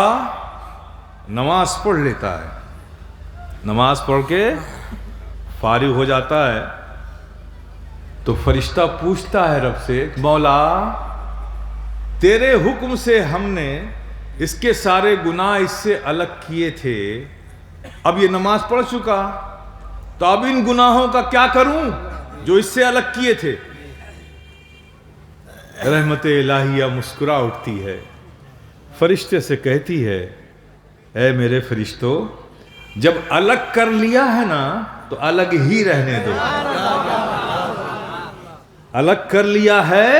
نماز پڑھ لیتا ہے، نماز پڑھ کے فارغ ہو جاتا ہے، تو فرشتہ پوچھتا ہے رب سے، مولا تیرے حکم سے ہم نے اس کے سارے گناہ اس سے الگ کیے تھے، اب یہ نماز پڑھ چکا، تو اب ان گناہوں کا کیا کروں جو اس سے الگ کیے تھے؟ رحمت الہیہ مسکرا اٹھتی ہے، فرشتے سے کہتی ہے، اے میرے فرشتوں، جب الگ کر لیا ہے نا تو الگ ہی رہنے دو، الگ کر لیا ہے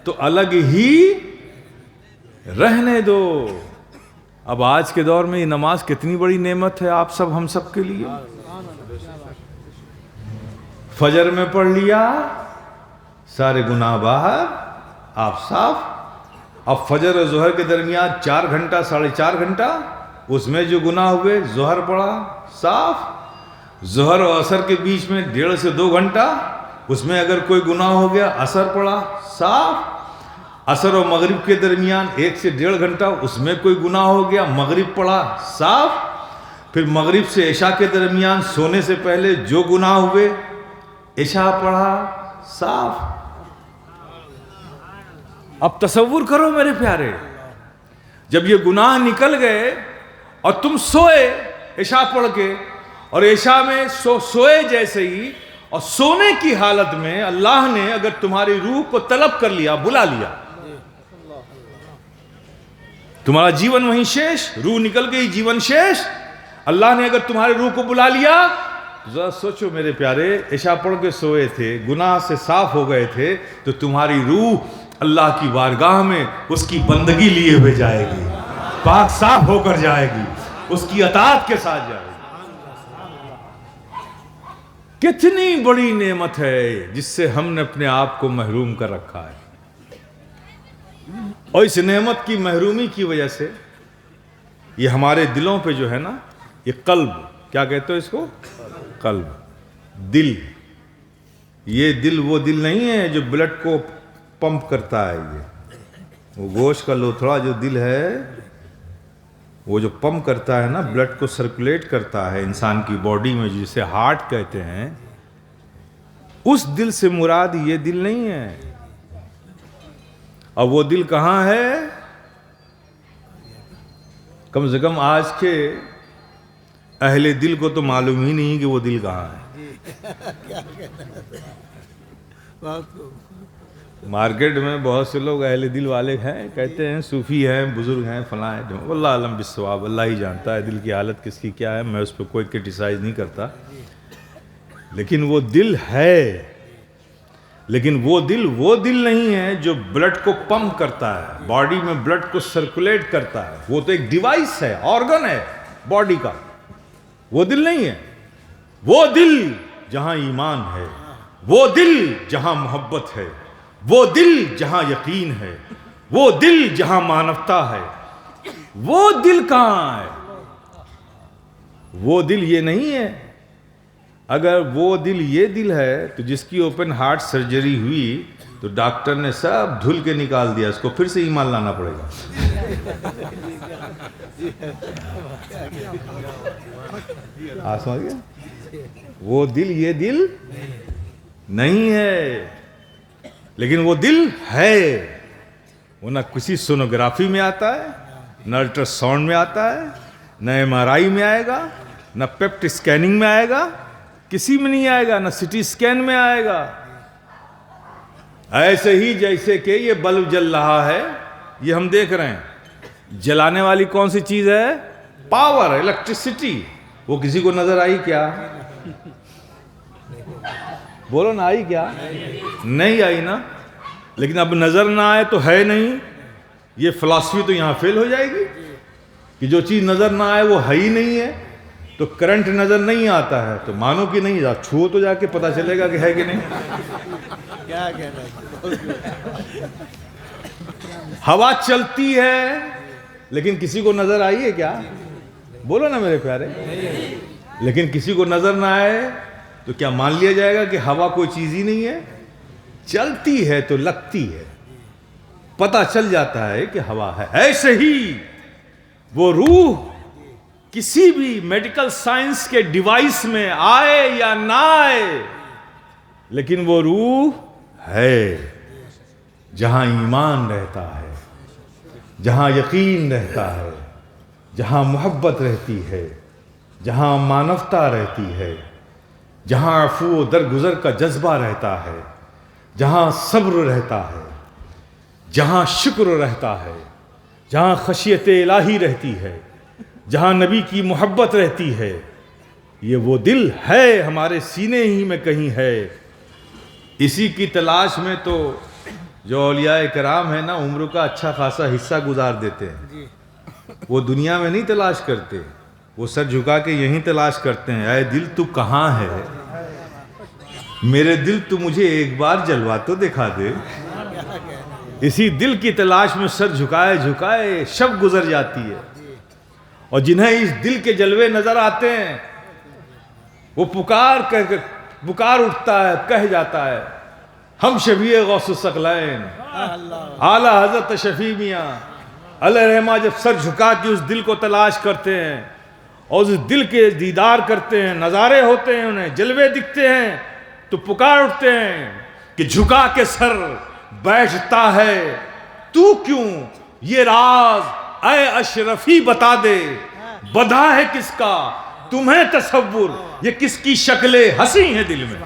تو الگ ہی رہنے دو۔ اب آج کے دور میں یہ نماز کتنی بڑی نعمت ہے آپ سب ہم سب کے لیے. فجر میں پڑھ لیا سارے گناہ باہر آپ صاف. اب فجر اور ظہر کے درمیان 4 گھنٹہ 4.5 گھنٹہ اس میں جو گناہ ہوئے ظہر پڑھا صاف. ظہر اور عصر کے بیچ میں 1.5 سے 2 گھنٹہ اس میں اگر کوئی گناہ ہو گیا عصر پڑھا صاف. عصر اور مغرب کے درمیان 1 سے 1.5 گھنٹہ اس میں کوئی گناہ ہو گیا مغرب پڑھا صاف. پھر مغرب سے عشاء کے درمیان سونے سے پہلے جو گناہ ہوئے عشاء پڑھا صاف. اب تصور کرو میرے پیارے، جب یہ گناہ نکل گئے اور تم سوئے عشاء پڑھ کے، اور عشاء میں سوئے جیسے ہی اور سونے کی حالت میں اللہ نے اگر تمہاری روح کو طلب کر لیا، بلا لیا، تمہارا جیون وہیں شیش، روح نکل گئی جیون شیش. اللہ نے اگر تمہاری روح کو بلا لیا، ذرا سوچو میرے پیارے، عشاء پڑھ کے سوئے تھے، گناہ سے صاف ہو گئے تھے، تو تمہاری روح اللہ کی بارگاہ میں اس کی بندگی لیے ہوئے جائے گی، پاک صاف ہو کر جائے گی، اس کی اطاعت کے ساتھ جائے گی. کتنی بڑی نعمت ہے جس سے ہم نے اپنے آپ کو محروم کر رکھا ہے. اور اس نعمت کی محرومی کی وجہ سے یہ ہمارے دلوں پہ جو ہے نا، یہ قلب، کیا کہتے ہو اس کو؟ قلب، دل. یہ دل وہ دل نہیں ہے جو بلڈ کو پمپ کرتا ہے. یہ وہ گوشت کا لوتھڑا جو دل ہے، وہ جو پمپ کرتا ہے نا، بلڈ کو سرکولیٹ کرتا ہے انسان کی باڈی میں، جسے ہارٹ کہتے ہیں، اس دل سے مراد یہ دل نہیں ہے. اب وہ دل کہاں ہے؟ کم سے کم آج کے اہل دل کو تو معلوم ہی نہیں کہ وہ دل کہاں ہے. مارکیٹ میں بہت سے لوگ اہل دل والے ہیں، کہتے ہیں صوفی ہیں، بزرگ ہیں، فلاں ہیں. واللہ علم بالصواب، اللہ ہی جانتا ہے دل کی حالت کس کی کیا ہے، میں اس پہ کوئی کرٹیسائز نہیں کرتا. لیکن وہ دل ہے، لیکن وہ دل نہیں ہے جو بلڈ کو پمپ کرتا ہے، باڈی میں بلڈ کو سرکولیٹ کرتا ہے. وہ تو ایک ڈیوائس ہے، آرگن ہے باڈی کا. وہ دل نہیں ہے. وہ دل جہاں ایمان ہے، وہ دل جہاں محبت ہے، وہ دل جہاں یقین ہے، وہ دل جہاں مانوتا ہے، وہ دل کہاں ہے؟ وہ دل یہ نہیں ہے. اگر وہ دل یہ دل ہے تو جس کی اوپن ہارٹ سرجری ہوئی تو ڈاکٹر نے سب دھل کے نکال دیا، اس کو پھر سے ایمان لانا پڑے گا. سمجھ گیا؟ وہ دل یہ دل نہیں ہے، لیکن وہ دل ہے. وہ نہ کسی سونوگرافی میں آتا ہے، نہ الٹرا ساؤنڈ میں آتا ہے، نہ MRI میں آئے گا، نہ پیپٹ اسکیننگ میں آئے گا، کسی میں نہیں آئے گا، نہ سٹی اسکین میں آئے گا. ایسے ہی جیسے کہ یہ بلب جل رہا ہے، یہ ہم دیکھ رہے ہیں، جلانے والی کون سی چیز ہے؟ Power, electricity. وہ کسی کو نظر آئی کیا؟ بولو نہ آئی کیا؟ نہیں آئی نا. لیکن اب نظر نہ آئے تو ہے نہیں. یہ فلسفی تو یہاں فیل ہو جائے گی کہ جو چیز نظر نہ آئے وہ ہے ہی نہیں ہے. تو کرنٹ نظر نہیں آتا ہے تو مانو کہ نہیں، چھو تو جا کے پتہ چلے گا کہ ہے کہ نہیں. کیا کہنا ہے؟ ہوا چلتی ہے لیکن کسی کو نظر آئی ہے کیا؟ بولو نا میرے پیارے. لیکن کسی کو نظر نہ آئے تو کیا مان لیا جائے گا کہ ہوا کوئی چیز ہی نہیں ہے؟ چلتی ہے تو لگتی ہے، پتہ چل جاتا ہے کہ ہوا ہے. ایسے ہی وہ روح کسی بھی میڈیکل سائنس کے ڈیوائس میں آئے یا نہ آئے، لیکن وہ روح ہے جہاں ایمان رہتا ہے، جہاں یقین رہتا ہے، جہاں محبت رہتی ہے، جہاں مانوتا رہتی ہے، جہاں عفو و درگزر کا جذبہ رہتا ہے، جہاں صبر رہتا ہے، جہاں شکر رہتا ہے، جہاں خشیت الہی رہتی ہے، جہاں نبی کی محبت رہتی ہے. یہ وہ دل ہے، ہمارے سینے ہی میں کہیں ہے. اسی کی تلاش میں تو جو اولیاء کرام ہیں نا، عمر کا اچھا خاصا حصہ گزار دیتے ہیں. وہ دنیا میں نہیں تلاش کرتے، وہ سر جھکا کے یہیں تلاش کرتے ہیں، اے دل تو کہاں ہے، میرے دل تو مجھے ایک بار جلوہ تو دکھا دے۔ اسی دل کی تلاش میں سر جھکائے جھکائے شب گزر جاتی ہے، اور جنہیں اس دل کے جلوے نظر آتے ہیں وہ پکار اٹھتا ہے، کہہ جاتا ہے ہم شفیع غوث الثقلین اعلی حضرت شفیع میاں علیہ رحمہ جب سر جھکا کے اس دل کو تلاش کرتے ہیں اور اس دل کے دیدار کرتے ہیں، نظارے ہوتے ہیں، انہیں جلوے دکھتے ہیں، تو پکار اٹھتے ہیں کہ جھکا کے سر بیٹھتا ہے تو کیوں، یہ راز اے اشرفی بتا دے، بدھا ہے کس کا تمہیں تصور، یہ کس کی شکلیں ہنسی ہیں دل میں۔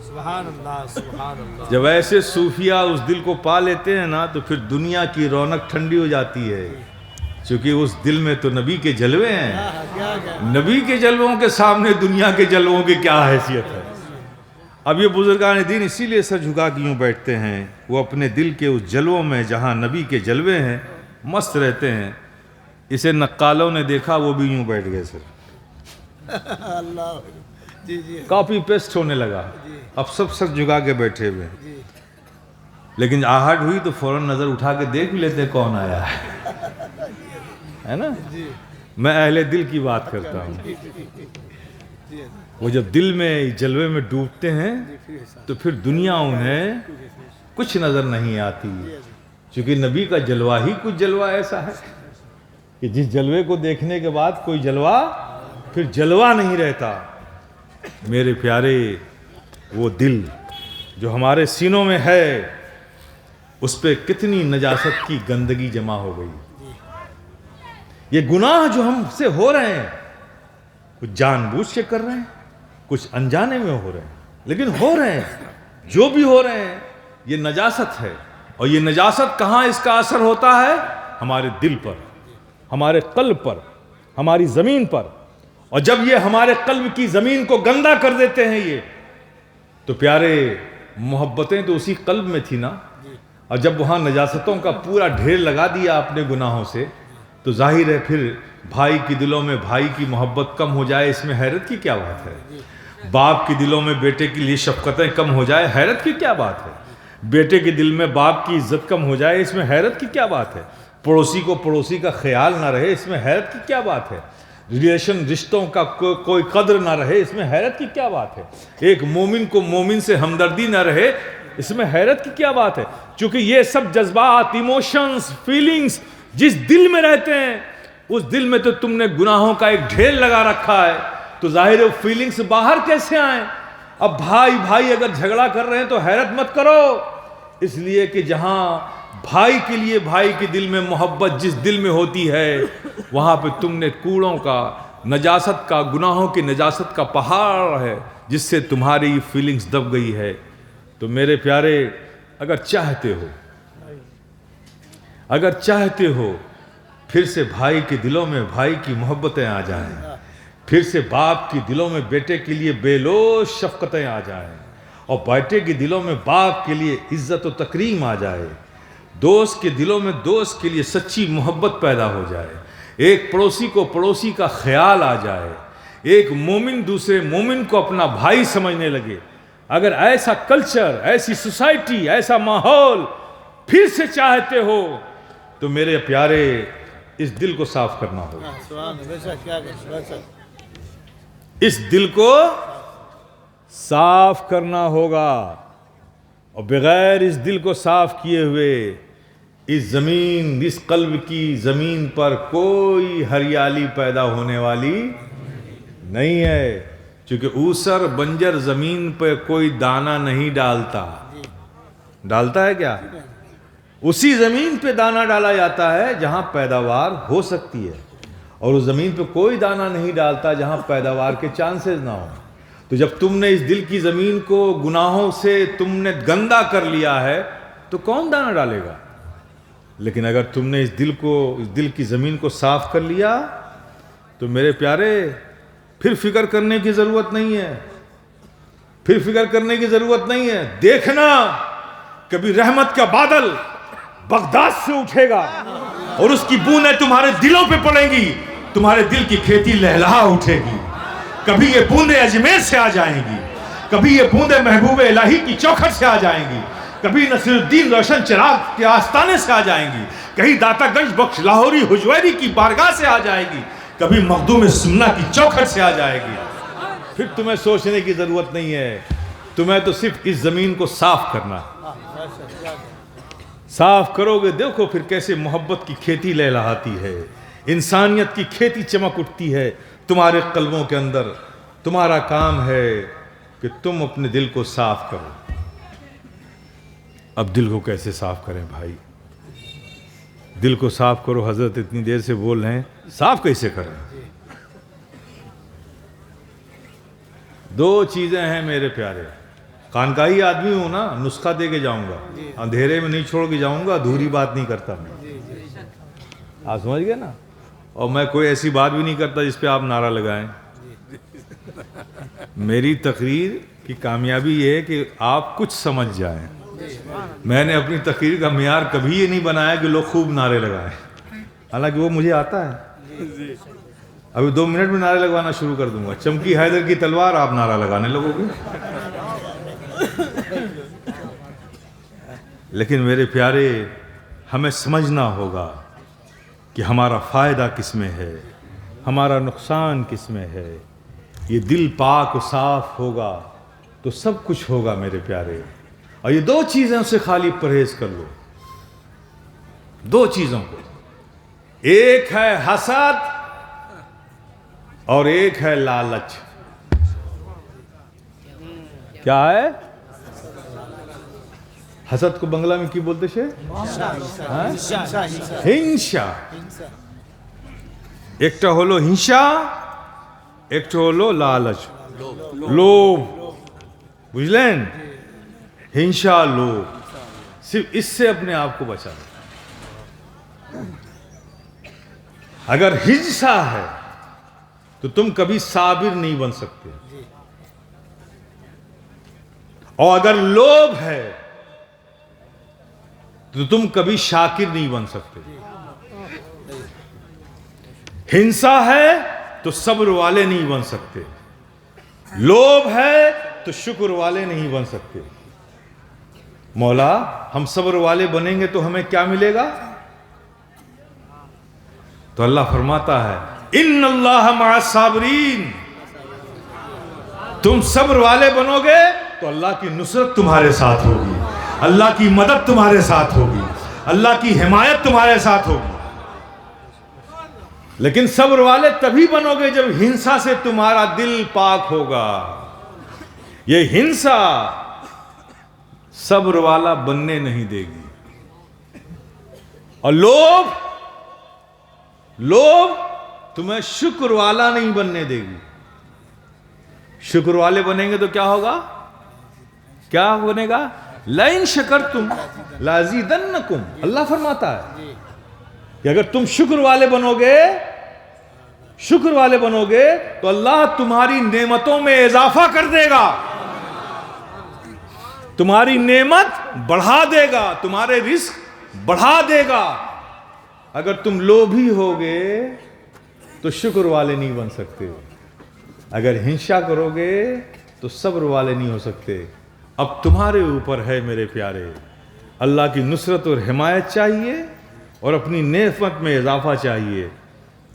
سبحان اللہ سبحان اللہ۔ جب ایسے صوفیہ اس دل کو پا لیتے ہیں نا تو پھر دنیا کی رونق ٹھنڈی ہو جاتی ہے، چونکہ اس دل میں تو نبی کے جلوے ہیں۔ نبی کے جلووں کے سامنے دنیا کے جلووں کی کیا حیثیت ہے۔ اب یہ بزرگان دین اسی لیے سر جھکا کے یوں بیٹھتے ہیں، وہ اپنے دل کے اس جلووں میں جہاں نبی کے جلوے ہیں مست رہتے ہیں۔ اسے نقالوں نے دیکھا، وہ بھی یوں بیٹھ گئے سر، اللہ جی جی کاپی پیسٹ ہونے لگا، اب سب سر جھکا کے بیٹھے ہوئے ہیں۔ لیکن آہٹ ہوئی تو فوراً نظر اٹھا کے دیکھ بھی لیتے کون آیا ہے نا۔ میں اہل دل کی بات کرتا ہوں، وہ جب دل میں جلوے میں ڈوبتے ہیں تو پھر دنیا انہیں کچھ نظر نہیں آتی، چونکہ نبی کا جلوہ ہی کچھ جلوہ ایسا ہے کہ جس جلوے کو دیکھنے کے بعد کوئی جلوہ پھر جلوہ نہیں رہتا۔ میرے پیارے، وہ دل جو ہمارے سینوں میں ہے اس پہ کتنی نجاست کی گندگی جمع ہو گئی۔ یہ گناہ جو ہم سے ہو رہے ہیں کچھ جان بوجھ کے کر رہے ہیں، کچھ انجانے میں ہو رہے ہیں، لیکن ہو رہے ہیں، جو بھی ہو رہے ہیں یہ نجاست ہے۔ اور یہ نجاست کہاں اس کا اثر ہوتا ہے؟ ہمارے دل پر، ہمارے قلب پر، ہماری زمین پر۔ اور جب یہ ہمارے قلب کی زمین کو گندا کر دیتے ہیں یہ، تو پیارے محبتیں تو اسی قلب میں تھی نا، اور جب وہاں نجاستوں کا پورا ڈھیر لگا دیا اپنے گناہوں سے، تو ظاہر ہے پھر بھائی کی دلوں میں بھائی کی محبت کم ہو جائے، اس میں حیرت کی کیا بات ہے؟ باپ کی دلوں میں بیٹے کے لیے شفقتیں کم ہو جائے، حیرت کی کیا بات ہے؟ بیٹے کے دل میں باپ کی عزت کم ہو جائے، اس میں حیرت کی کیا بات ہے؟ پڑوسی کو پڑوسی کا خیال نہ رہے، اس میں حیرت کی کیا بات ہے؟ رشتوں کا کوئی قدر نہ رہے، اس میں حیرت کی کیا بات ہے؟ ایک مومن کو مومن سے ہمدردی نہ رہے، اس میں حیرت کی کیا بات ہے؟ چونکہ یہ سب جذبات، ایموشنز، فیلنگز جس دل میں رہتے ہیں، اس دل میں تو تم نے گناہوں کا ایک ڈھیر لگا رکھا ہے، تو ظاہر ہے فیلنگز باہر کیسے آئیں؟ اب بھائی اگر جھگڑا کر رہے ہیں تو حیرت مت کرو، اس لیے کہ جہاں بھائی کے لیے بھائی کے دل میں محبت جس دل میں ہوتی ہے، وہاں پہ تم نے کوڑوں کا، نجاست کا، گناہوں کی نجاست کا پہاڑ ہے جس سے تمہاری فیلنگز دب گئی ہے۔ تو میرے پیارے، اگر چاہتے ہو پھر سے بھائی کے دلوں میں بھائی کی محبتیں آ جائیں، پھر سے باپ کی دلوں میں بیٹے کے لیے بے لوث شفقتیں آ جائیں، اور بیٹے کے دلوں میں باپ کے لیے عزت و تکریم آ جائے، دوست کے دلوں میں دوست کے لیے سچی محبت پیدا ہو جائے، ایک پڑوسی کو پڑوسی کا خیال آ جائے، ایک مومن دوسرے مومن کو اپنا بھائی سمجھنے لگے، اگر ایسا کلچر، ایسی سوسائٹی، ایسا ماحول پھر سے چاہتے ہو تو میرے پیارے اس دل کو صاف کرنا ہوگا، اس دل کو صاف کرنا ہوگا، اور بغیر اس دل کو صاف کیے ہوئے اس زمین، اس قلب کی زمین پر کوئی ہریالی پیدا ہونے والی نہیں ہے، چونکہ اوسر بنجر زمین پہ کوئی دانہ نہیں ڈالتا ہے کیا؟ اسی زمین پہ دانہ ڈالا جاتا ہے جہاں پیداوار ہو سکتی ہے، اور اس زمین پہ کوئی دانہ نہیں ڈالتا جہاں پیداوار کے چانسز نہ ہو۔ تو جب تم نے اس دل کی زمین کو گناہوں سے تم نے گندا کر لیا ہے تو کون دانہ ڈالے گا؟ لیکن اگر تم نے اس دل کی زمین کو صاف کر لیا تو میرے پیارے پھر فکر کرنے کی ضرورت نہیں ہے، دیکھنا کبھی رحمت کا بادل بغداد سے اٹھے گا اور اس کی بوندیں تمہارے دلوں پہ پڑیں گی، تمہارے دل کی کھیتی لہلہا اٹھے گی. کبھی یہ بوندیں اجمیر سے آ جائیں گی، کبھی یہ بوندیں محبوب الہی کی چوکھٹ سے آ جائیں گی، کبھی نصیر الدین روشن چراغ کے آستانے سے آ جائیں گی، کہیں داتا گنج بخش لاہوری حجویری کی بارگاہ سے آ جائے گی، کبھی مخدوم سمنہ کی چوکھٹ سے آ جائے گی. پھر تمہیں سوچنے کی ضرورت نہیں ہے، تمہیں تو صرف اس زمین کو صاف کرنا. صاف کرو گے، دیکھو پھر کیسے محبت کی کھیتی لہلہاتی ہے، انسانیت کی کھیتی چمک اٹھتی ہے تمہارے قلبوں کے اندر. تمہارا کام ہے کہ تم اپنے دل کو صاف کرو. اب دل کو کیسے صاف کریں بھائی؟ دل کو صاف کرو، حضرت اتنی دیر سے بول رہے ہیں، صاف کیسے کریں؟ دو چیزیں ہیں میرے پیارے. خانقاہی آدمی ہوں نا، نسخہ دے کے جاؤں گا، اندھیرے میں نہیں چھوڑ کے جاؤں گا، ادھوری بات نہیں کرتا میں. آپ سمجھ گئے نا؟ اور میں کوئی ایسی بات بھی نہیں کرتا جس پہ آپ نعرہ لگائیں. میری تقریر کی کامیابی یہ ہے کہ آپ کچھ سمجھ جائیں. میں نے اپنی تقریر کا معیار کبھی یہ نہیں بنایا کہ لوگ خوب نعرے لگائیں، حالانکہ وہ مجھے آتا ہے. ابھی 2 منٹ میں نعرے لگوانا شروع کر دوں گا. چمکی حیدر کی تلوار آپ نعرہ لگانے لگو گے. لیکن میرے پیارے، ہمیں سمجھنا ہوگا کہ ہمارا فائدہ کس میں ہے، ہمارا نقصان کس میں ہے. یہ دل پاک و صاف ہوگا تو سب کچھ ہوگا میرے پیارے. اور یہ 2 چیزوں سے خالی پرہیز کر لو، 2 چیزوں کو. ایک ہے حسد اور ایک ہے لالچ. کیا ہے؟ حسد کو بنگلہ میں کی بولتے شے؟ হিংসা. একটা হলো হিংসা, একটা হলো লালচ, লোভ. বুঝলেন؟ হিংসা, লোভ. صرف اس سے اپنے آپ کو بچا لو. اگر ہنسا ہے تو تم کبھی صابر نہیں بن سکتے، اور اگر لوبھ ہے تو تم کبھی شاکر نہیں بن سکتے. ہنسا ہے تو صبر والے نہیں بن سکتے، لوبھ ہے تو شکر والے نہیں بن سکتے. مولا، ہم صبر والے بنیں گے تو ہمیں کیا ملے گا؟ تو اللہ فرماتا ہے ان اللہ مع الصابرین. تم صبر والے بنو گے تو اللہ کی نصرت تمہارے ساتھ ہوگی، اللہ کی مدد تمہارے ساتھ ہوگی، اللہ کی حمایت تمہارے ساتھ ہوگی. لیکن صبر والے تبھی بنو گے جب ہنسا سے تمہارا دل پاک ہوگا. یہ ہنسا صبر والا بننے نہیں دے گی، اور لوبھ تمہیں شکر والا نہیں بننے دے گی. شکر والے بنیں گے تو کیا ہوگا؟ کیا بنے گا؟ لَإِن شَكَرْتُمْ لَأَزِيدَنَّكُمْ. اللہ فرماتا ہے کہ اگر تم شکر والے بنو گے تو اللہ تمہاری نعمتوں میں اضافہ کر دے گا، تمہاری نعمت بڑھا دے گا، تمہارے رزق بڑھا دے گا. اگر تم لوبھی ہوگے تو شکر والے نہیں بن سکتے، اگر ہنسا کرو گے تو صبر والے نہیں ہو سکتے. اب تمہارے اوپر ہے میرے پیارے. اللہ کی نصرت اور حمایت چاہیے اور اپنی نعمت میں اضافہ چاہیے.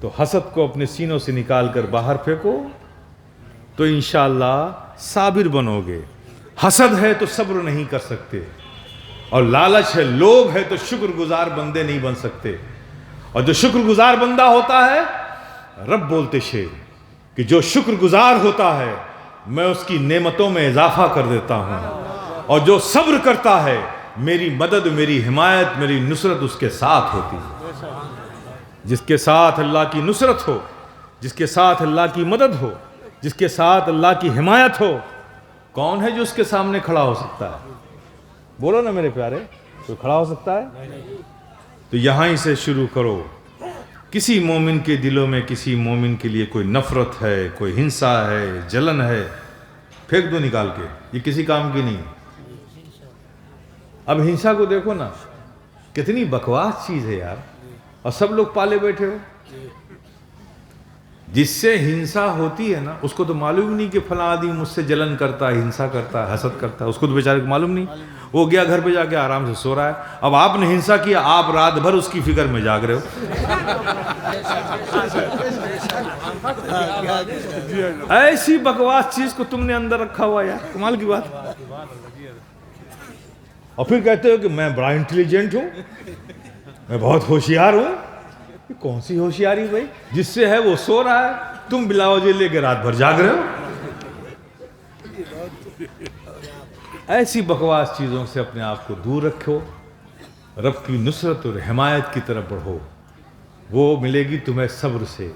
تو حسد کو اپنے سینوں سے نکال کر باہر پھینکو تو انشاءاللہ صابر بنو گے. حسد ہے تو صبر نہیں کر سکتے، اور لالچ ہے، لوبھ ہے تو شکر گزار بندے نہیں بن سکتے. اور جو شکر گزار بندہ ہوتا ہے، رب بولتے شے کہ جو شکر گزار ہوتا ہے میں اس کی نعمتوں میں اضافہ کر دیتا ہوں، اور جو صبر کرتا ہے میری مدد، میری حمایت، میری نصرت اس کے ساتھ ہوتی ہے. جس کے ساتھ اللہ کی نصرت ہو، جس کے ساتھ اللہ کی مدد ہو، جس کے ساتھ اللہ کی حمایت ہو، کون ہے جو اس کے سامنے کھڑا ہو سکتا ہے؟ بولو نا میرے پیارے، کوئی کھڑا ہو سکتا ہے؟ تو یہاں ہی سے شروع کرو. کسی مومن کے دلوں میں کسی مومن کے لیے کوئی نفرت ہے، کوئی ہنسا ہے، جلن ہے، پھینک دو نکال کے، یہ کسی کام کی نہیں. اب ہنسا کو دیکھو نا، کتنی بکواس چیز ہے یار. اور سب لوگ پالے بیٹھے ہو. جس سے ہنسا ہوتی ہے نا اس کو تو معلوم نہیں کہ فلاں آدمی مجھ سے جلن کرتا ہے، ہنسا کرتا ہے، حسد کرتا ہے، اس کو تو بیچارے کو معلوم نہیں. وہ گیا گھر پہ جا کے آرام سے سو رہا ہے. اب آپ نے ہنسا کیا، آپ رات بھر اس کی فکر میں جاگ رہے ہو. ایسی بکواس چیز کو تم نے اندر رکھا ہوا یار، کمال کی بات. اور پھر کہتے ہو کہ میں بڑا انٹیلیجنٹ ہوں، میں بہت ہوشیار ہوں. یہ کون سی ہوشیاری بھائی؟ جس سے ہے وہ سو رہا ہے، تم بلا وجہ لے کے رات بھر جاگ رہے ہو. ایسی بکواس چیزوں سے اپنے آپ کو دور رکھو. رب کی نصرت اور حمایت کی طرف بڑھو، وہ ملے گی تمہیں صبر سے.